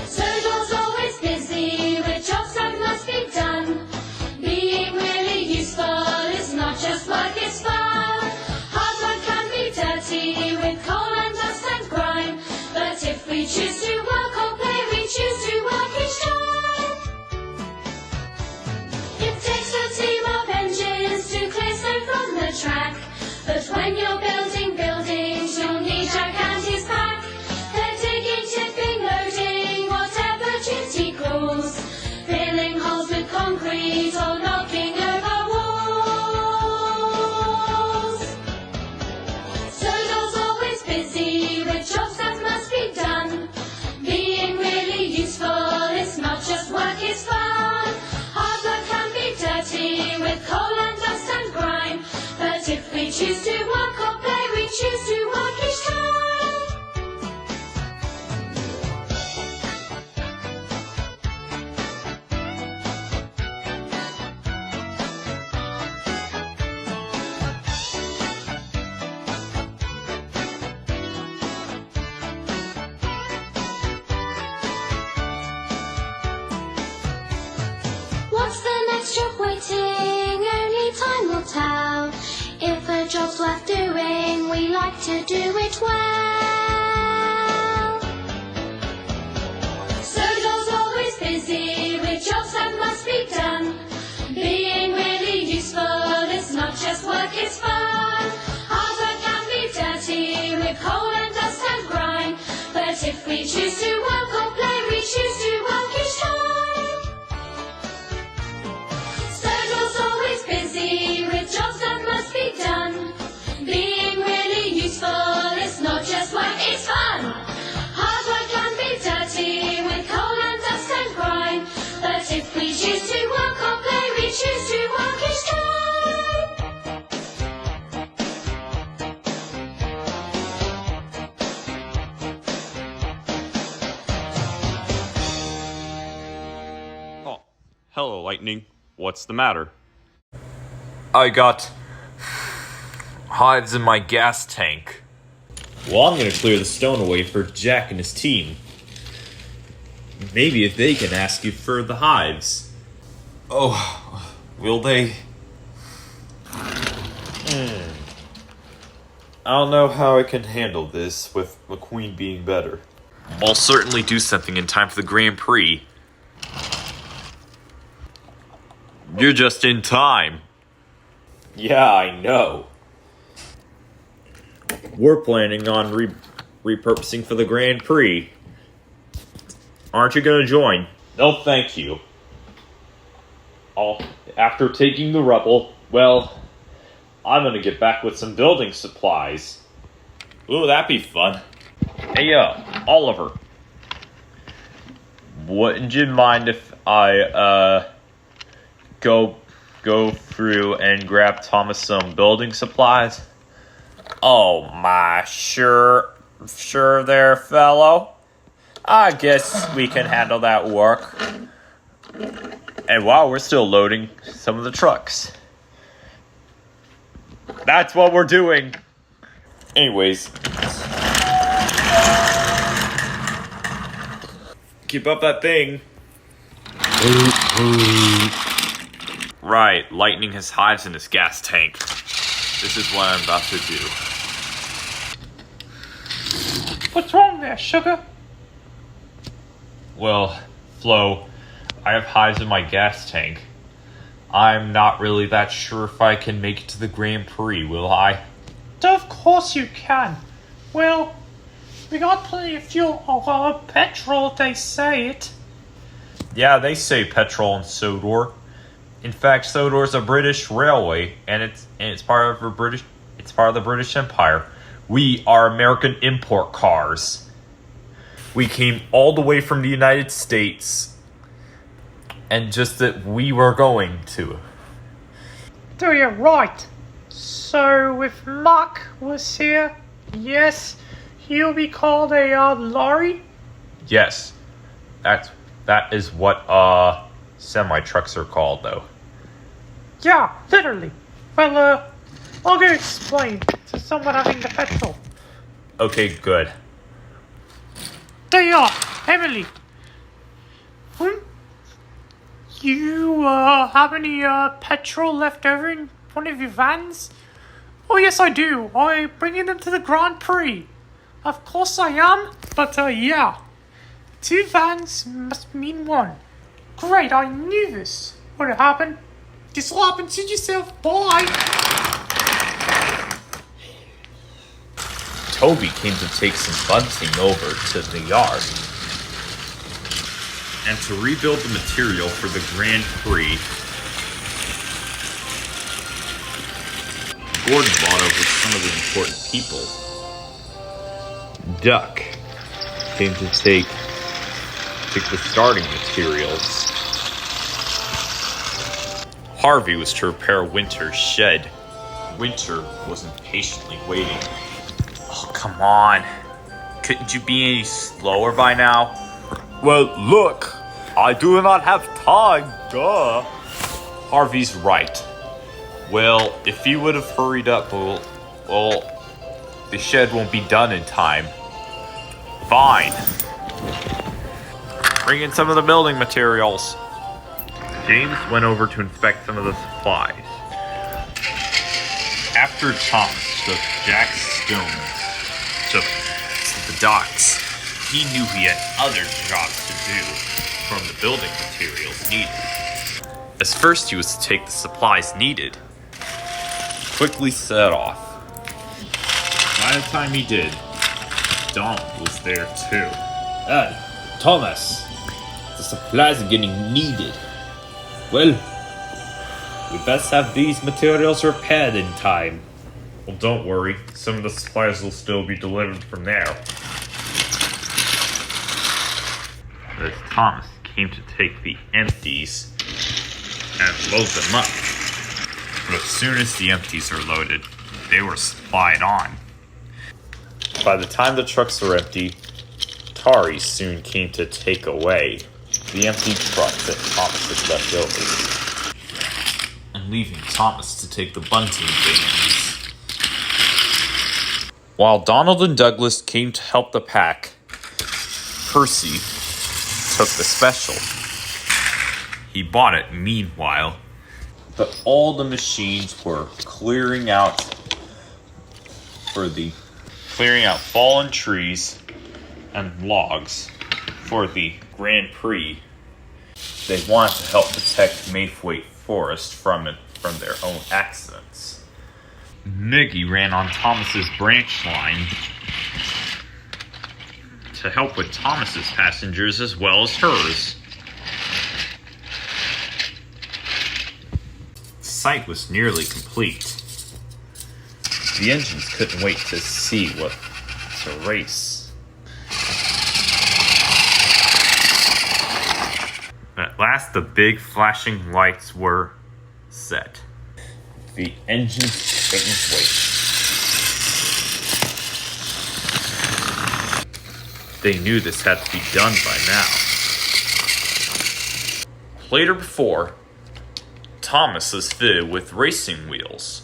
[SPEAKER 8] Sodor's always busy with jobs that must be done. Being really useful is not just work, it's fun. Hard work can be dirty with coal and dust and grime. But if we choose to work or play, we choose to work each time. It takes a team of engines to clear snow from the track. But when you're building buildings, you'll need Jack and his pack. They're digging, tipping, loading, whatever duty calls. Filling holes with concrete or knocking over walls. Sodor's always busy with jobs that must be done. Being really useful is not just work, it's fun. Hard work can be dirty with coal and dust and grime. But if we choose to work or play, we choose to work each time. What's the next job waiting? Only time will tell. If a job's worth doing, we like to do it well. Sodor's always busy with jobs that must be done. Being really useful is not just work, it's fun. Hard work can be dirty with coal and dust and grime. But if we choose to work or play, we choose to work each time. Sodor's always busy with jobs that must be done. Being really useful is not just work, choose to walk or play, we choose to walk each time.
[SPEAKER 4] Oh, hello, Lightning. What's the matter?
[SPEAKER 3] I got hives in my gas tank.
[SPEAKER 4] Well, I'm gonna clear the stone away for Jack and his team. Maybe if they can ask you for the hives.
[SPEAKER 3] Oh, will they? I don't know how I can handle this with McQueen being better.
[SPEAKER 4] I'll certainly do something in time for the Grand Prix. You're just in time.
[SPEAKER 3] Yeah, I know.
[SPEAKER 4] We're planning on repurposing for the Grand Prix. Aren't you gonna join? No, thank you. After taking the rubble, well, I'm gonna get back with some building supplies. Ooh, that'd be fun. Hey, Oliver. Wouldn't you mind if I, go through and grab Thomas some building supplies? Oh my, sure there, fellow. I guess we can handle that work. And while we're still loading some of the trucks. That's what we're doing. Anyways. Keep up that thing. Right, Lightning has hives in his gas tank. This is what I'm about to do.
[SPEAKER 6] What's wrong there, sugar?
[SPEAKER 3] Well, Flo, I have hives in my gas tank. I'm not really that sure if I can make it to the Grand Prix, will I?
[SPEAKER 6] Of course you can. Well, we got plenty of fuel or petrol if they say it.
[SPEAKER 3] Yeah, they say petrol in Sodor. In fact, Sodor's a British railway, and it's part of the British Empire. We are American import cars. We came all the way from the United States, and just that we were going to.
[SPEAKER 6] So you're right. So if Mark was here, yes, he'll be called a lorry?
[SPEAKER 3] Yes, that is what semi-trucks are called, though.
[SPEAKER 6] Yeah, literally. Well, I'll go explain to someone having the petrol.
[SPEAKER 3] Okay, good.
[SPEAKER 6] There you are, Emily. You have any petrol left over in one of your vans? Oh yes, I do. I'm bringing them to the Grand Prix. Of course I am, but yeah. 2 vans must mean 1. Great, I knew this would happen. Just happened to yourself, bye.
[SPEAKER 3] Toby came to take some bunting over to the yard.
[SPEAKER 4] And to rebuild the material for the Grand Prix, Gordon bought over some of the important people.
[SPEAKER 3] Duck came to take the starting materials.
[SPEAKER 4] Harvey was to repair Winter's shed. Winter was impatiently waiting. Oh, come on. Couldn't you be any slower by now?
[SPEAKER 3] Well, look, I do not have time, duh.
[SPEAKER 4] Harvey's right. Well, if you would have hurried up, well, the shed won't be done in time. Fine. Bring in some of the building materials. James went over to inspect some of the supplies. After Thomas took Jack's stones to the docks, he knew he had other jobs to do from the building materials needed. As first he was to take the supplies needed, quickly set off. By the time he did, Donald was there too.
[SPEAKER 3] Thomas, the supplies are getting needed. Well, we best have these materials repaired in time.
[SPEAKER 4] Well, don't worry. Some of the supplies will still be delivered from there. As Thomas came to take the empties, load them up. But as soon as the empties are loaded, they were supplied on. By the time the trucks were empty, Tari soon came to take away the empty truck that Thomas had left over, and leaving Thomas to take the bunting bins. While Donald and Douglas came to help the pack, Percy took the special. He bought it meanwhile, but all the machines were clearing out fallen trees and logs for the Grand Prix. They wanted to help protect Mayfleet Forest from their own accidents. Miggy ran on Thomas's branch line to help with Thomas's passengers as well as hers. The site was nearly complete. The engines couldn't wait to see what to race. At last, the big flashing lights were set. The engines couldn't wait. They knew this had to be done by now. Later before, Thomas was fitted with racing wheels.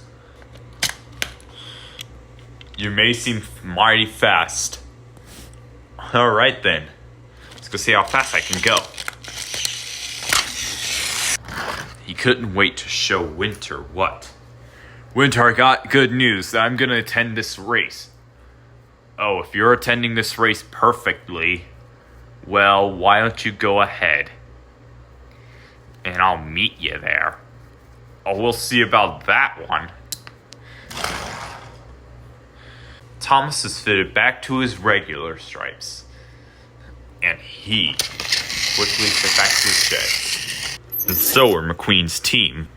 [SPEAKER 4] You may seem mighty fast. Alright then. Let's go see how fast I can go. He couldn't wait to show Winter what. Winter, I got good news that I'm gonna attend this race. Oh, if you're attending this race perfectly, well, why don't you go ahead? And I'll meet you there. Oh, we'll see about that one. Thomas is fitted back to his regular stripes, and he quickly fit back to his shed. And so were McQueen's team.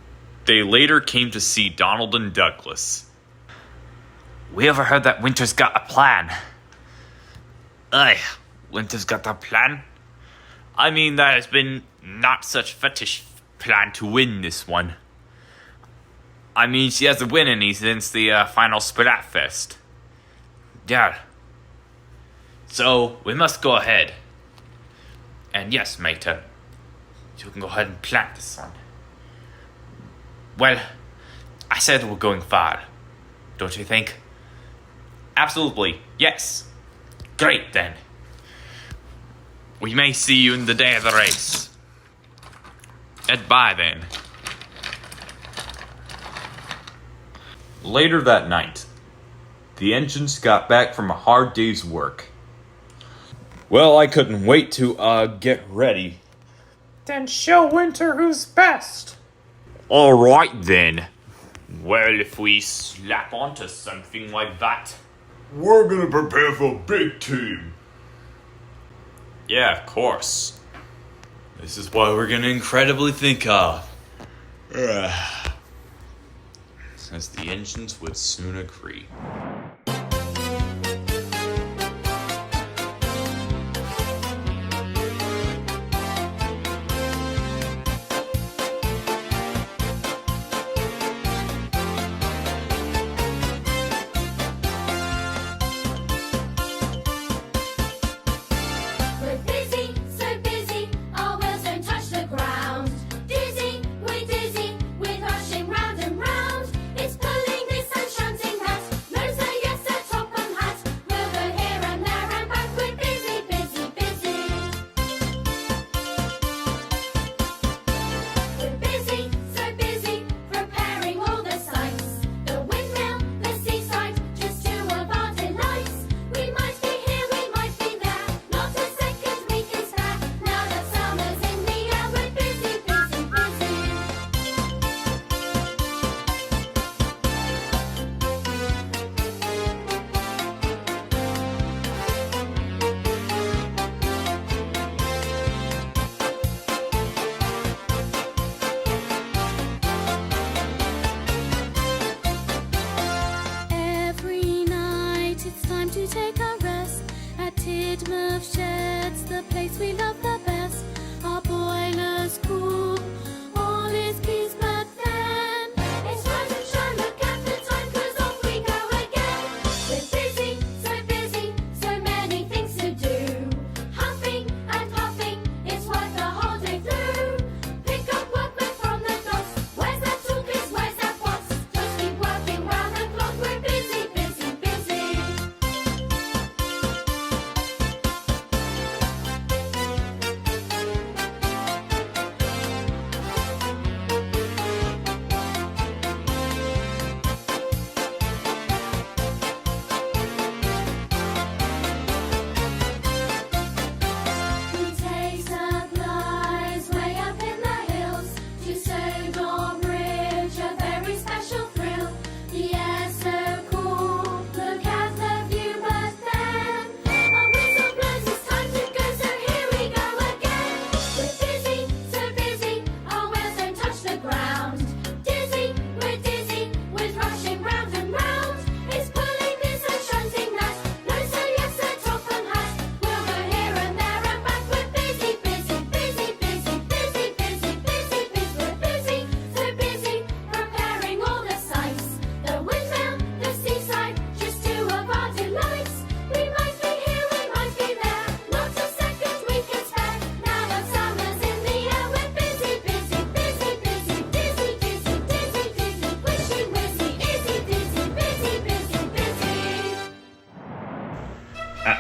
[SPEAKER 4] They later came to see Donald and Douglas. We overheard that Winter's got a plan. Aye, Winter's got a plan? I mean, that has been not such fetish plan to win this one. I mean, she hasn't won any since the final Splatfest. Yeah. So, we must go ahead. And yes, Mater, you can go ahead and plant this one. Well, I said we're going far, don't you think? Absolutely, yes. Great, then. We may see you in the day of the race. Goodbye, then. Later that night, the engines got back from a hard day's work. Well, I couldn't wait to, get ready.
[SPEAKER 6] Then show Winter who's best.
[SPEAKER 4] Alright then. Well, if we slap onto something like that.
[SPEAKER 5] We're gonna prepare for a big team.
[SPEAKER 4] Yeah, of course. This is what we're gonna incredibly think of. As the engines would soon agree.
[SPEAKER 8] We're busy, so busy, our wheels don't touch the ground. Dizzy, with rushing round and round. It's pulling this and shunting that. Motor, yes,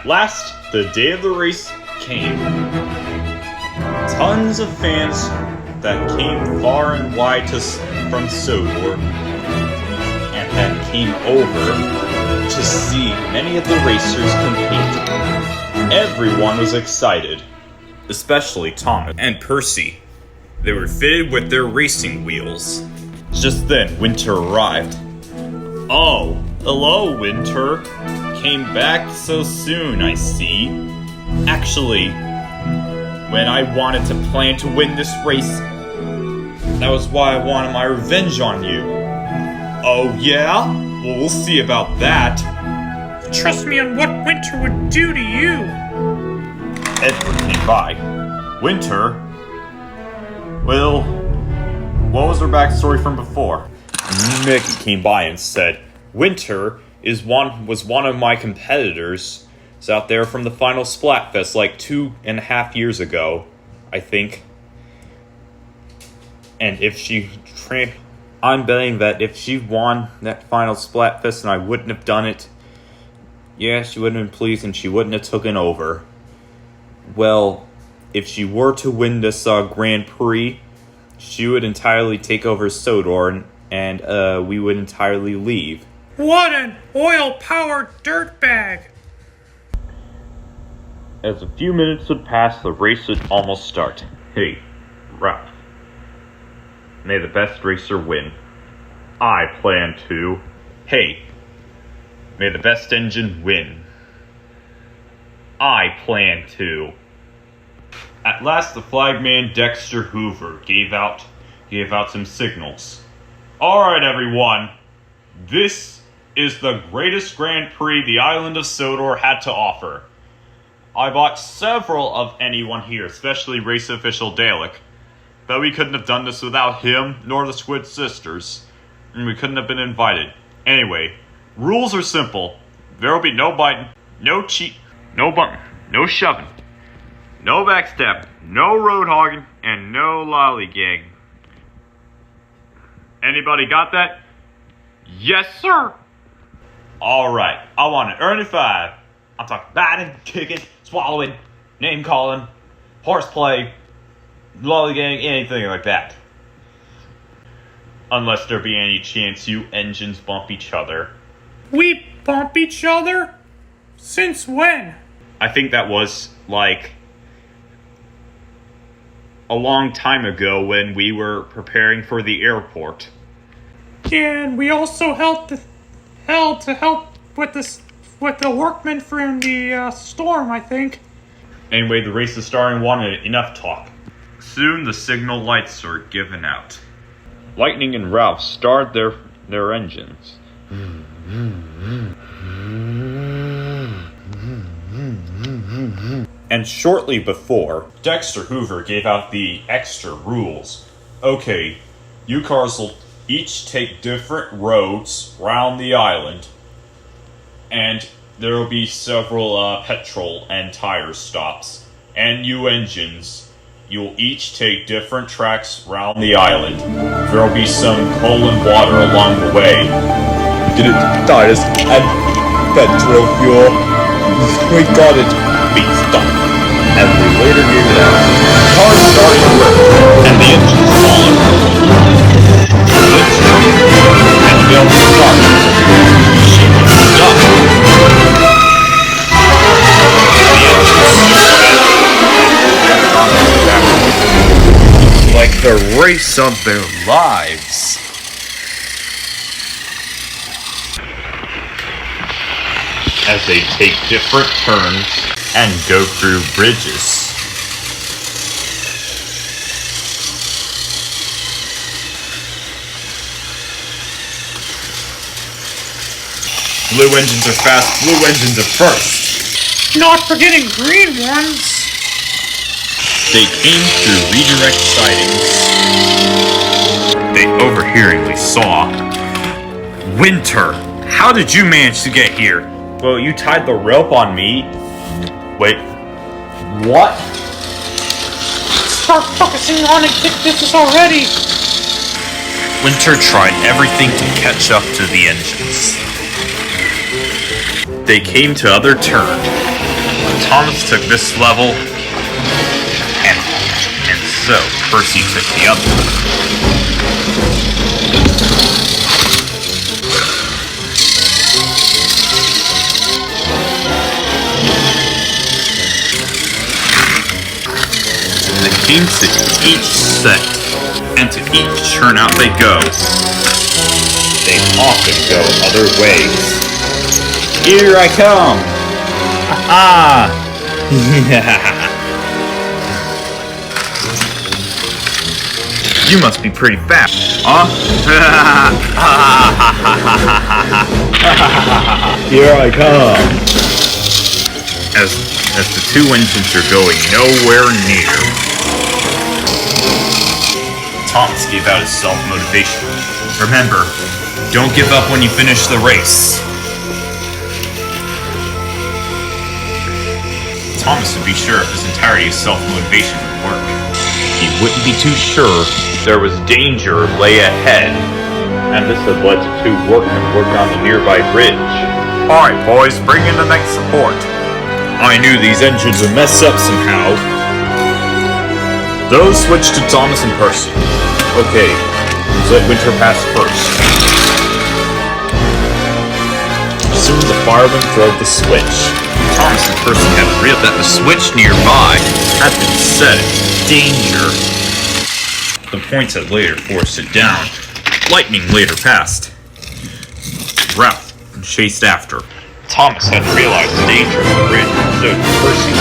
[SPEAKER 4] At last, the day of the race came. Tons of fans that came far and wide from Sodor and that came over to see many of the racers compete. Everyone was excited, especially Thomas and Percy. They were fitted with their racing wheels. Just then, Winter arrived. Oh, hello, Winter. Came back so soon, I see. Actually, when I wanted to plan to win this race, that was why I wanted my revenge on you. Oh yeah? Well, we'll see about that.
[SPEAKER 6] Trust me on what Winter would do to you.
[SPEAKER 4] Edward came by. Winter? Well, what was her backstory from before? Mickey came by and said, Winter was one of my competitors. It's out there from the final Splatfest like 2.5 years ago, I think. And I'm betting that if she won that final Splatfest and I wouldn't have done it, yeah, she wouldn't have been pleased and she wouldn't have taken over. Well, if she were to win this Grand Prix, she would entirely take over Sodor and we would entirely leave.
[SPEAKER 6] What an oil-powered dirtbag!
[SPEAKER 4] As a few minutes would pass, the race would almost start. Hey, Ralph. May the best racer win. I plan to. Hey, may the best engine win. I plan to. At last, the flagman Dexter Hoover gave out some signals. All right, everyone. This is the greatest Grand Prix the island of Sodor had to offer. I bought several of anyone here, especially race official Dalek. But we couldn't have done this without him, nor the Squid Sisters. And we couldn't have been invited. Anyway, rules are simple. There will be no biting, no cheat, no bunting, no shoving, no backstabbing, no road hogging, and no lollygagging. Anybody got that? Yes, sir. Alright, I want to earn a 5. I'm talking biting, kicking, swallowing, name calling, horseplay, lollygagging, anything like that. Unless there be any chance you engines bump each other.
[SPEAKER 6] We bump each other? Since when?
[SPEAKER 4] I think that was, like, a long time ago when we were preparing for the airport.
[SPEAKER 6] And we also helped to help with the workmen from the storm, I think.
[SPEAKER 4] Anyway, the race is starting one and enough talk. Soon the signal lights are given out. Lightning and Ralph started their engines. And shortly before, Dexter Hoover gave out the extra rules. Okay, you cars will each take different roads around the island, and there will be several petrol and tire stops. And you engines, you'll each take different tracks around the island. There will be some coal and water along the way.
[SPEAKER 7] Did it tires and petrol fuel? We got it.
[SPEAKER 4] Beat stop. As we later gave it out, cars started to work, and the engines followed. And they'll start. She will stop. Like the race of their lives. As they take different turns and go through bridges. Blue engines are fast, blue engines are first.
[SPEAKER 6] Not forgetting green ones.
[SPEAKER 4] They came through redirect sidings. They overhearingly saw. Winter, how did you manage to get here? Well, you tied the rope on me. Wait, what?
[SPEAKER 6] Start focusing on and kick this already.
[SPEAKER 4] Winter tried everything to catch up to the engines. They came to other turn. Thomas took this level, and so Percy took the other. They came to each set, and to each turnout they go. They often go other ways. Here I come! Ah! You must be pretty fast, huh? Here I come! As the two engines are going nowhere near, Thomas gave out his self-motivation. Remember, don't give up when you finish the race. Thomas would be sure if his entirety of self-motivation would work. He wouldn't be too sure there was danger lay ahead, and this had led to two workmen working on the nearby bridge. Alright boys, bring in the next support. I knew these engines would mess up somehow. Those switch to Thomas and Percy. Okay, let Winter pass first. Soon the firemen throw the switch. Thomas and Percy had realized that the switch nearby had been set. Danger. The points had later forced it down. Lightning later passed. Ralph chased after. Thomas had realized the danger of the bridge, and so did Percy.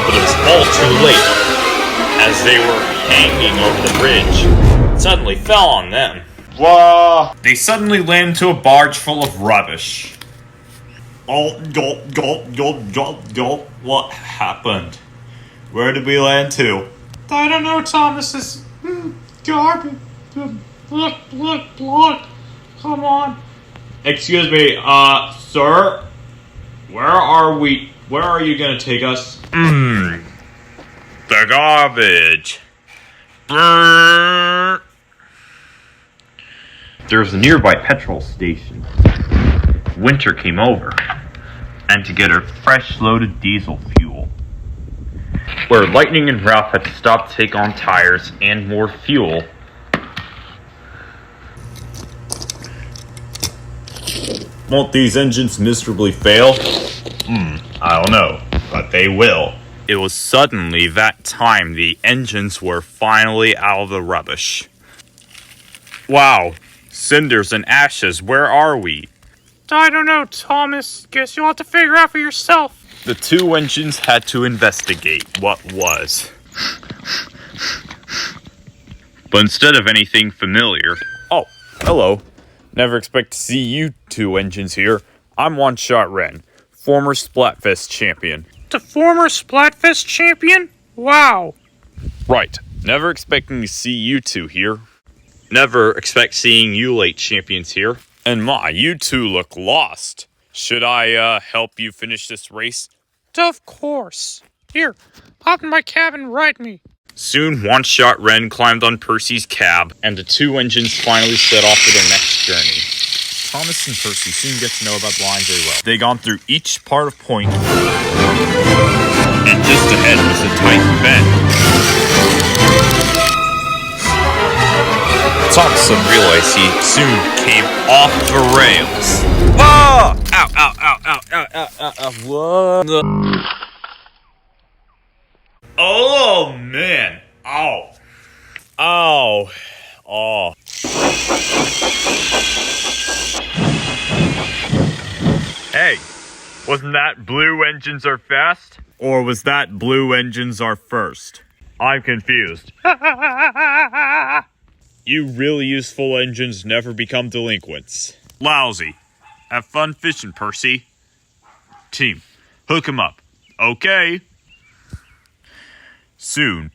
[SPEAKER 4] But it was all too late. As they were hanging over the bridge, it suddenly fell on them. Whoa! They suddenly landed to a barge full of rubbish. Oh, gulp, gulp, gulp, gulp, gulp. What happened? Where did we land to?
[SPEAKER 6] I don't know, Thomas. This garbage. Look. Come on.
[SPEAKER 3] Excuse me, sir? Where are we? Where are you gonna take us?
[SPEAKER 4] The garbage. Brrr. There was a nearby petrol station. Winter came over, and to get a fresh load of diesel fuel. Where Lightning and Ralph had to stop to take on tires and more fuel. Won't these engines miserably fail? I don't know, but they will. It was suddenly that time the engines were finally out of the rubbish. Wow, cinders and ashes, where are we?
[SPEAKER 6] I don't know, Thomas. Guess you'll have to figure out for yourself.
[SPEAKER 4] The two engines had to investigate what was. But instead of anything familiar... Oh, hello. Never expect to see you two engines here. I'm One Shot Ren, former Splatfest champion.
[SPEAKER 6] The former Splatfest champion? Wow.
[SPEAKER 4] Right. Never expecting to see you two here. Never expect seeing you late champions here. And you two look lost. Should I, help you finish this race?
[SPEAKER 6] Of course. Here, hop in my cab and ride me.
[SPEAKER 4] Soon, One Shot Ren climbed on Percy's cab, and the two engines finally set off for their next journey. Thomas and Percy soon get to know about the line very well. They gone through each part of point, and just ahead was a tight bend. Thomas realized he soon came off the rails. Whoa! Ow, ow, ow, ow, ow, ow, ow, ow, what? Oh, man. Ow. Ow. Oh. Hey, wasn't that blue engines are fast? Or was that blue engines are first? I'm confused. You really useful engines never become delinquents. Lousy. Have fun fishing, Percy. Team, hook 'em up. Okay. Soon,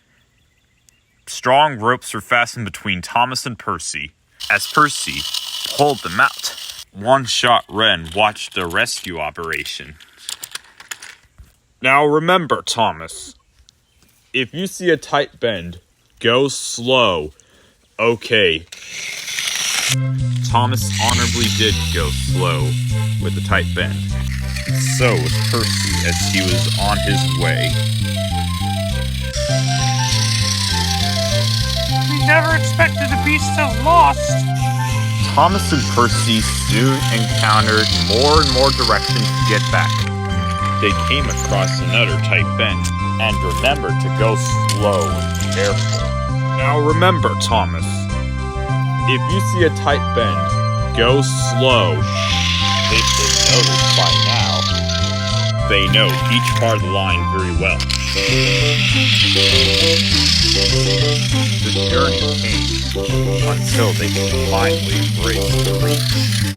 [SPEAKER 4] strong ropes were fastened between Thomas and Percy. As Percy pulled them out, One Shot Ren watched the rescue operation. Now remember, Thomas, if you see a tight bend, go slow. Okay. Thomas honorably did go slow with a tight bend. So was Percy as he was on his way.
[SPEAKER 6] We never expected to be so lost.
[SPEAKER 4] Thomas and Percy soon encountered more and more directions to get back. They came across another tight bend and remembered to go slow and careful. Now remember, Thomas, if you see a tight bend, go slow. If they know this by now, they know each part of the line very well. The journey came until they could finally embrace the reach.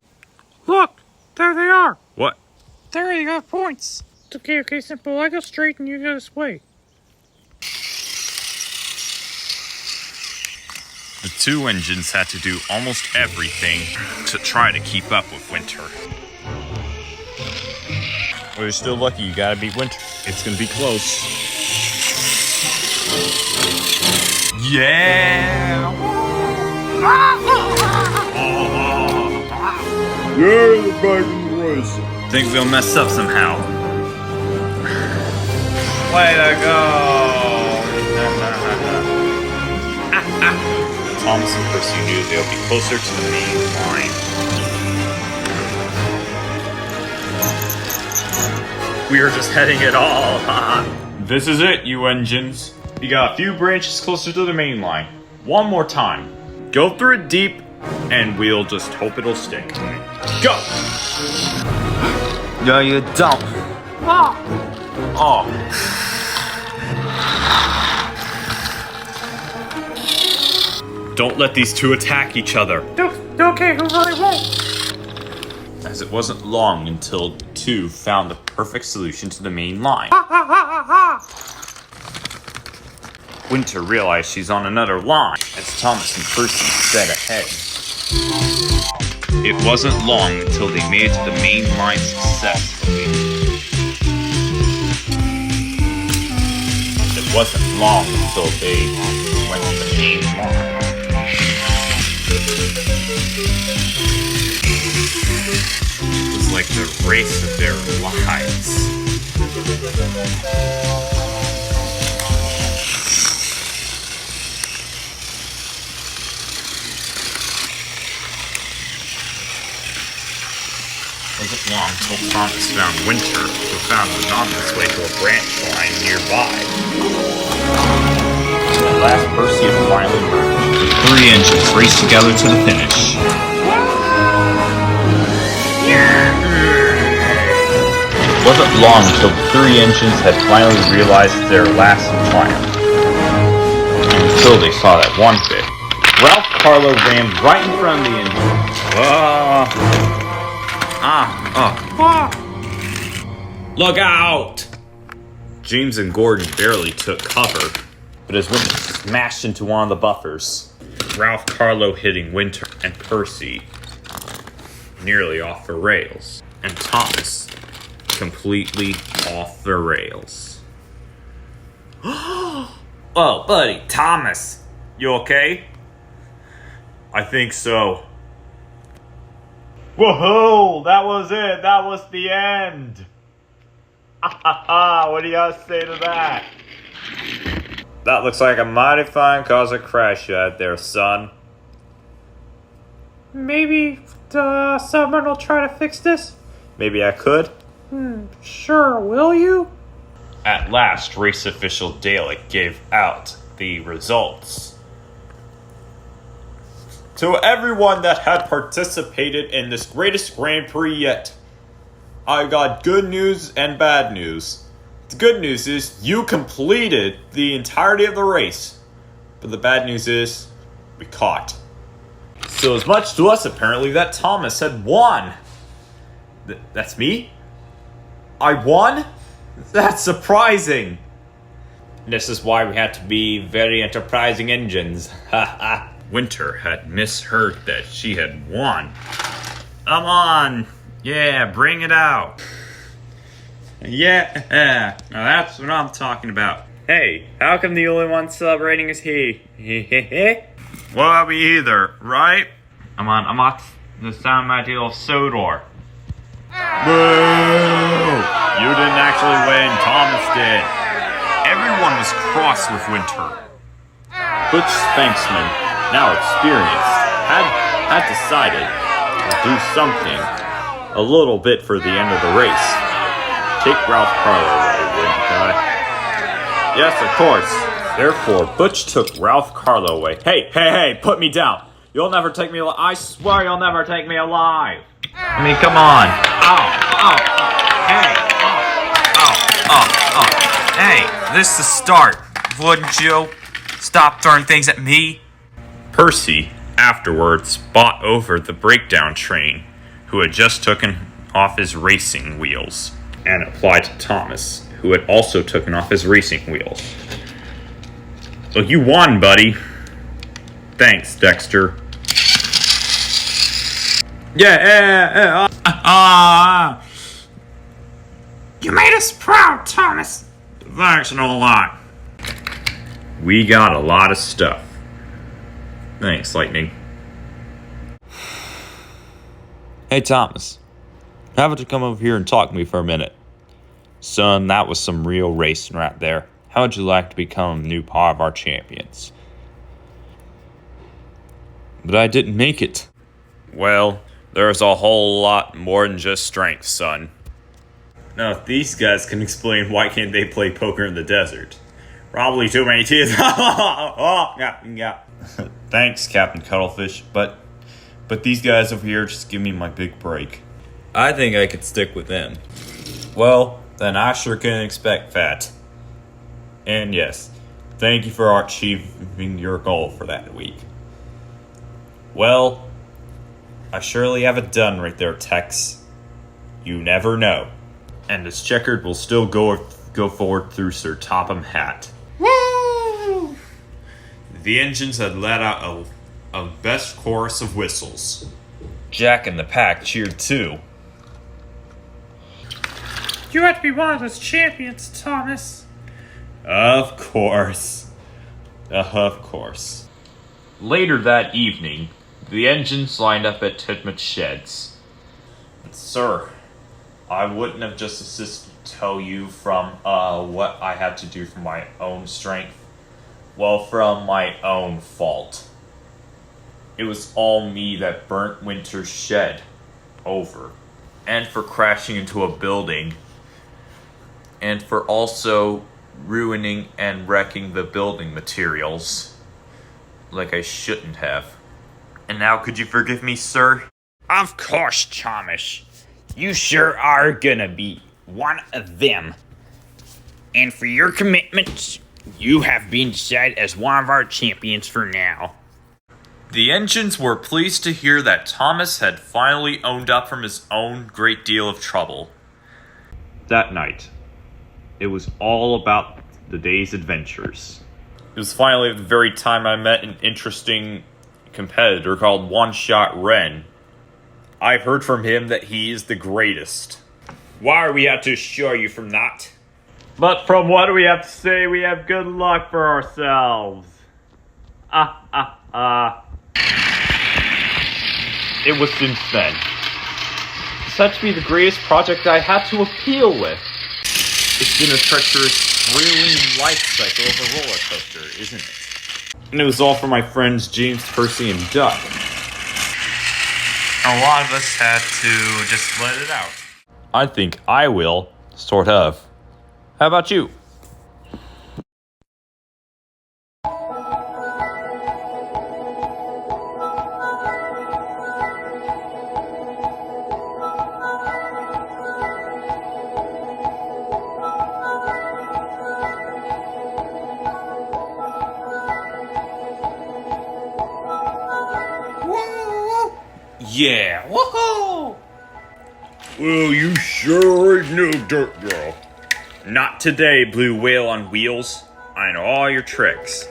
[SPEAKER 6] Look, there they are.
[SPEAKER 4] What?
[SPEAKER 6] There you got points. It's okay, simple. I go straight and you go this way.
[SPEAKER 4] The two engines had to do almost everything to try to keep up with Winter. Well, you're still lucky you gotta beat Winter. It's gonna be close. Yeah!
[SPEAKER 5] Yeah, the back in the race.
[SPEAKER 4] Think we'll mess up somehow. Way to go! Thomas and Percy knew they'll be closer to the main line. We are just heading it all. This is it, you engines. You got a few branches closer to the main line. One more time. Go through it deep, and we'll just hope it'll stick. Go!
[SPEAKER 3] No, you don't.
[SPEAKER 4] Oh. Don't let these two attack each other.
[SPEAKER 6] Okay, who really won't?
[SPEAKER 4] As it wasn't long until the two found the perfect solution to the main line. Winter realized she's on another line as Thomas and Percy sped ahead. It wasn't long until they made it to the main line successfully. It wasn't long until they went to the main line. It was like the race of their lives. It wasn't long until Thomas found Winter, who found an anomalous way to a branch line nearby. At last, Percy had finally emerged. The three engines raced together to the finish. It wasn't long until the three engines had finally realized their last triumph. Until they saw that one bit. Ralph Carlo ran right in front of the engine. Look out! James and Gordon barely took cover, but as Winter smashed into one of the buffers, Ralph Carlo hitting Winter and Percy nearly off the rails, and Thomas completely off the rails. Oh, buddy, Thomas, you okay? I think so. Whoa, that was it. That was the end. What do you guys say to that? That looks like a mighty fine cosmic crash you had there, son.
[SPEAKER 6] Maybe someone will try to fix this?
[SPEAKER 4] Maybe I could?
[SPEAKER 6] Sure, will you?
[SPEAKER 4] At last, race official Daly gave out the results. To everyone that had participated in this greatest Grand Prix yet, I got good news and bad news. The good news is you completed the entirety of the race. But the bad news is we caught. So as much to us apparently that Thomas had won. That's me? I won? That's surprising. This is why we had to be very enterprising engines. Winter had misheard that she had won. Come on. Yeah, bring it out. Yeah, now that's what I'm talking about. Hey, how come the only one celebrating is he? Well, me either, right? I'm on the sound ideal of Sodor.
[SPEAKER 3] Boo!
[SPEAKER 4] You didn't actually win, Thomas did. Everyone was cross with Winter.
[SPEAKER 3] Butch Spanksman, now experienced, had decided to do something a little bit for the end of the race. Take Ralph Carlo away, wouldn't I? Yes, of course. Therefore, Butch took Ralph Carlo away. Hey, put me down. You'll never take me alive. I swear you'll never take me alive.
[SPEAKER 4] I mean, come on. Hey, this is the start. Wouldn't you stop throwing things at me? Percy, afterwards, bought over the breakdown train, who had just taken off his racing wheels, and applied to Thomas, who had also taken off his racing wheels. Well, you won, buddy. Thanks, Dexter.
[SPEAKER 6] You made us proud, Thomas.
[SPEAKER 4] Thanks a lot. We got a lot of stuff. Thanks, Lightning.
[SPEAKER 7] Hey, Thomas. How about you come over here and talk to me for a minute? Son, that was some real racing right there. How would you like to become a new part of our champions? But I didn't make it.
[SPEAKER 4] Well, there's a whole lot more than just strength, son. Now, if these guys can explain why can't they play poker in the desert? Probably too many teeth. Yeah. Thanks, Captain Cuttlefish, but these guys over here just give me my big break.
[SPEAKER 7] I think I could stick with them.
[SPEAKER 4] Well, then I sure can expect that. And yes, thank you for achieving your goal for that week. Well, I surely have it done right there, Tex. You never know. And this checkered will still go forward through Sir Topham Hatt.
[SPEAKER 6] Woo!
[SPEAKER 4] The engines had let out a best chorus of whistles.
[SPEAKER 7] Jack and the pack cheered too.
[SPEAKER 6] You had to be one of those champions, Thomas.
[SPEAKER 4] Of course. Later that evening, the engines lined up at Tidmouth Sheds. Sir, I wouldn't have just assisted to tell you from what I had to do for my own strength. Well, from my own fault. It was all me that burnt Winter's shed over. And for crashing into a building. And for also ruining and wrecking the building materials. Like I shouldn't have. And now could you forgive me, sir?
[SPEAKER 2] Of course, Thomas. You sure are gonna be one of them. And for your commitments, you have been decided as one of our champions for now.
[SPEAKER 4] The engines were pleased to hear that Thomas had finally owned up from his own great deal of trouble. That night, it was all about the day's adventures. It was finally at the very time I met an interesting competitor called One Shot Ren. I've heard from him that he is the greatest.
[SPEAKER 2] Why are we out to show you from that?
[SPEAKER 3] But from what we have to say, we have good luck for ourselves. It was since then. Such be the greatest project I had to appeal with.
[SPEAKER 4] It's been a treacherous, thrilling life cycle of a roller coaster, isn't it? And it was all for my friends James, Percy, and Duck.
[SPEAKER 3] A lot of us had to just let it out.
[SPEAKER 7] I think I will, sort of. How about you?
[SPEAKER 2] Yeah, woohoo!
[SPEAKER 4] Well, you sure is no dirt girl. Not today, Blue Whale on wheels. I know all your tricks.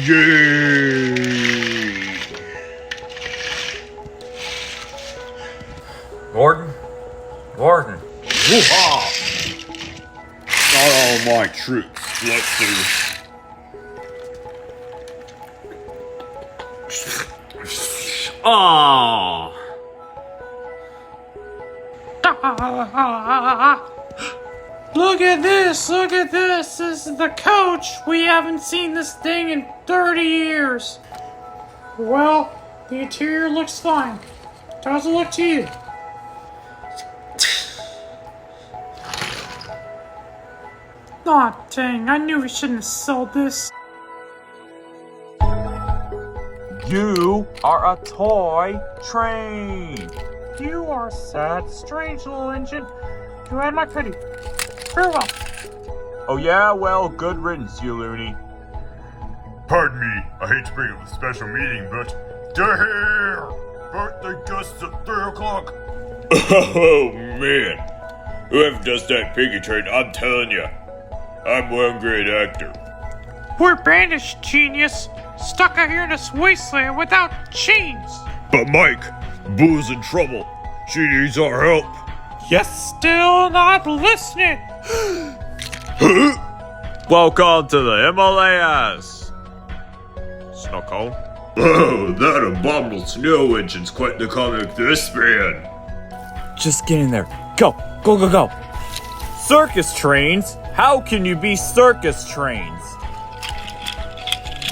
[SPEAKER 4] Yay!
[SPEAKER 3] Gordon?
[SPEAKER 4] Woo-ha! Not all my tricks. Let's see. Aww.
[SPEAKER 6] Look at this, look at this. This is the coach. We haven't seen this thing in 30 years. Well, the interior looks fine. How's it look to you? Aw, dang, I knew we shouldn't have sold this.
[SPEAKER 4] You are a toy train.
[SPEAKER 6] You are a sad, strange little engine. You had my pity. Farewell.
[SPEAKER 4] Oh yeah, well, good riddance, you loony.
[SPEAKER 5] Pardon me, I hate to bring up a special meeting, but they're here! Birthday guests at 3 o'clock!
[SPEAKER 9] Oh man, whoever does that piggy train, I'm telling you, I'm one great actor.
[SPEAKER 6] We're banished, genius. Stuck out here in this wasteland without chains.
[SPEAKER 9] But Mike, Boo's in trouble. She needs our help.
[SPEAKER 6] You're still not listening.
[SPEAKER 4] Welcome to the Himalayas. Snuckle.
[SPEAKER 9] Oh, that abominable snow engine's quite the comic this man.
[SPEAKER 4] Just get in there. Go, go, go, go. Circus trains? How can you be circus trains?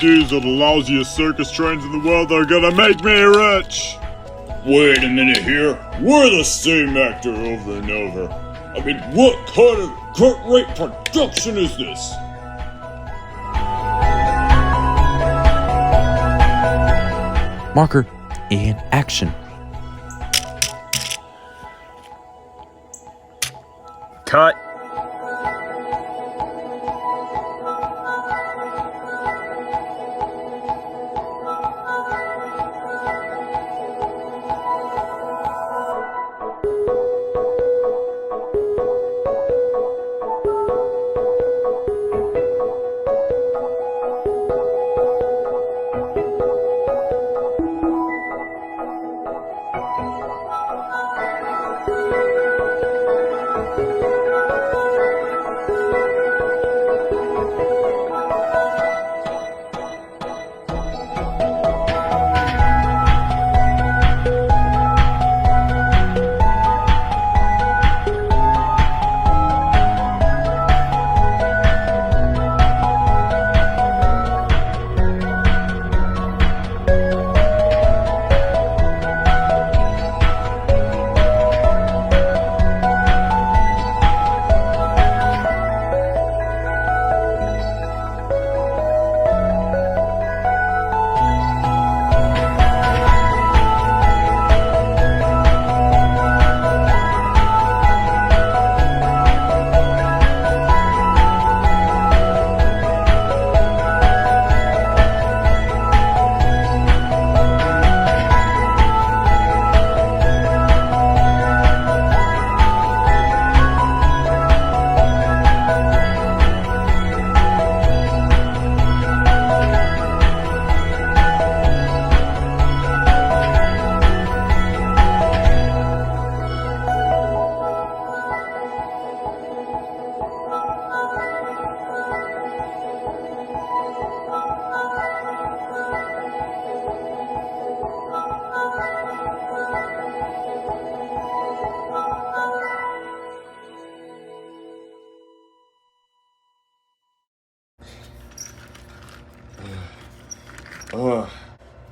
[SPEAKER 9] These are the lousiest circus trains in the world that are gonna make me rich. Wait a minute here. We're the same actor over and over. I mean, what kind of cut-rate production is this?
[SPEAKER 7] Marker in action.
[SPEAKER 4] Cut.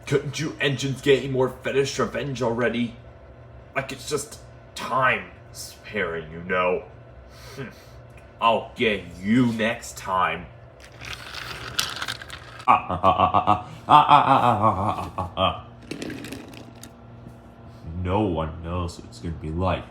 [SPEAKER 3] Couldn't you engines get any more fetish revenge already? Like it's just time sparing, you know. I'll get you next time. No one knows what it's gonna be like.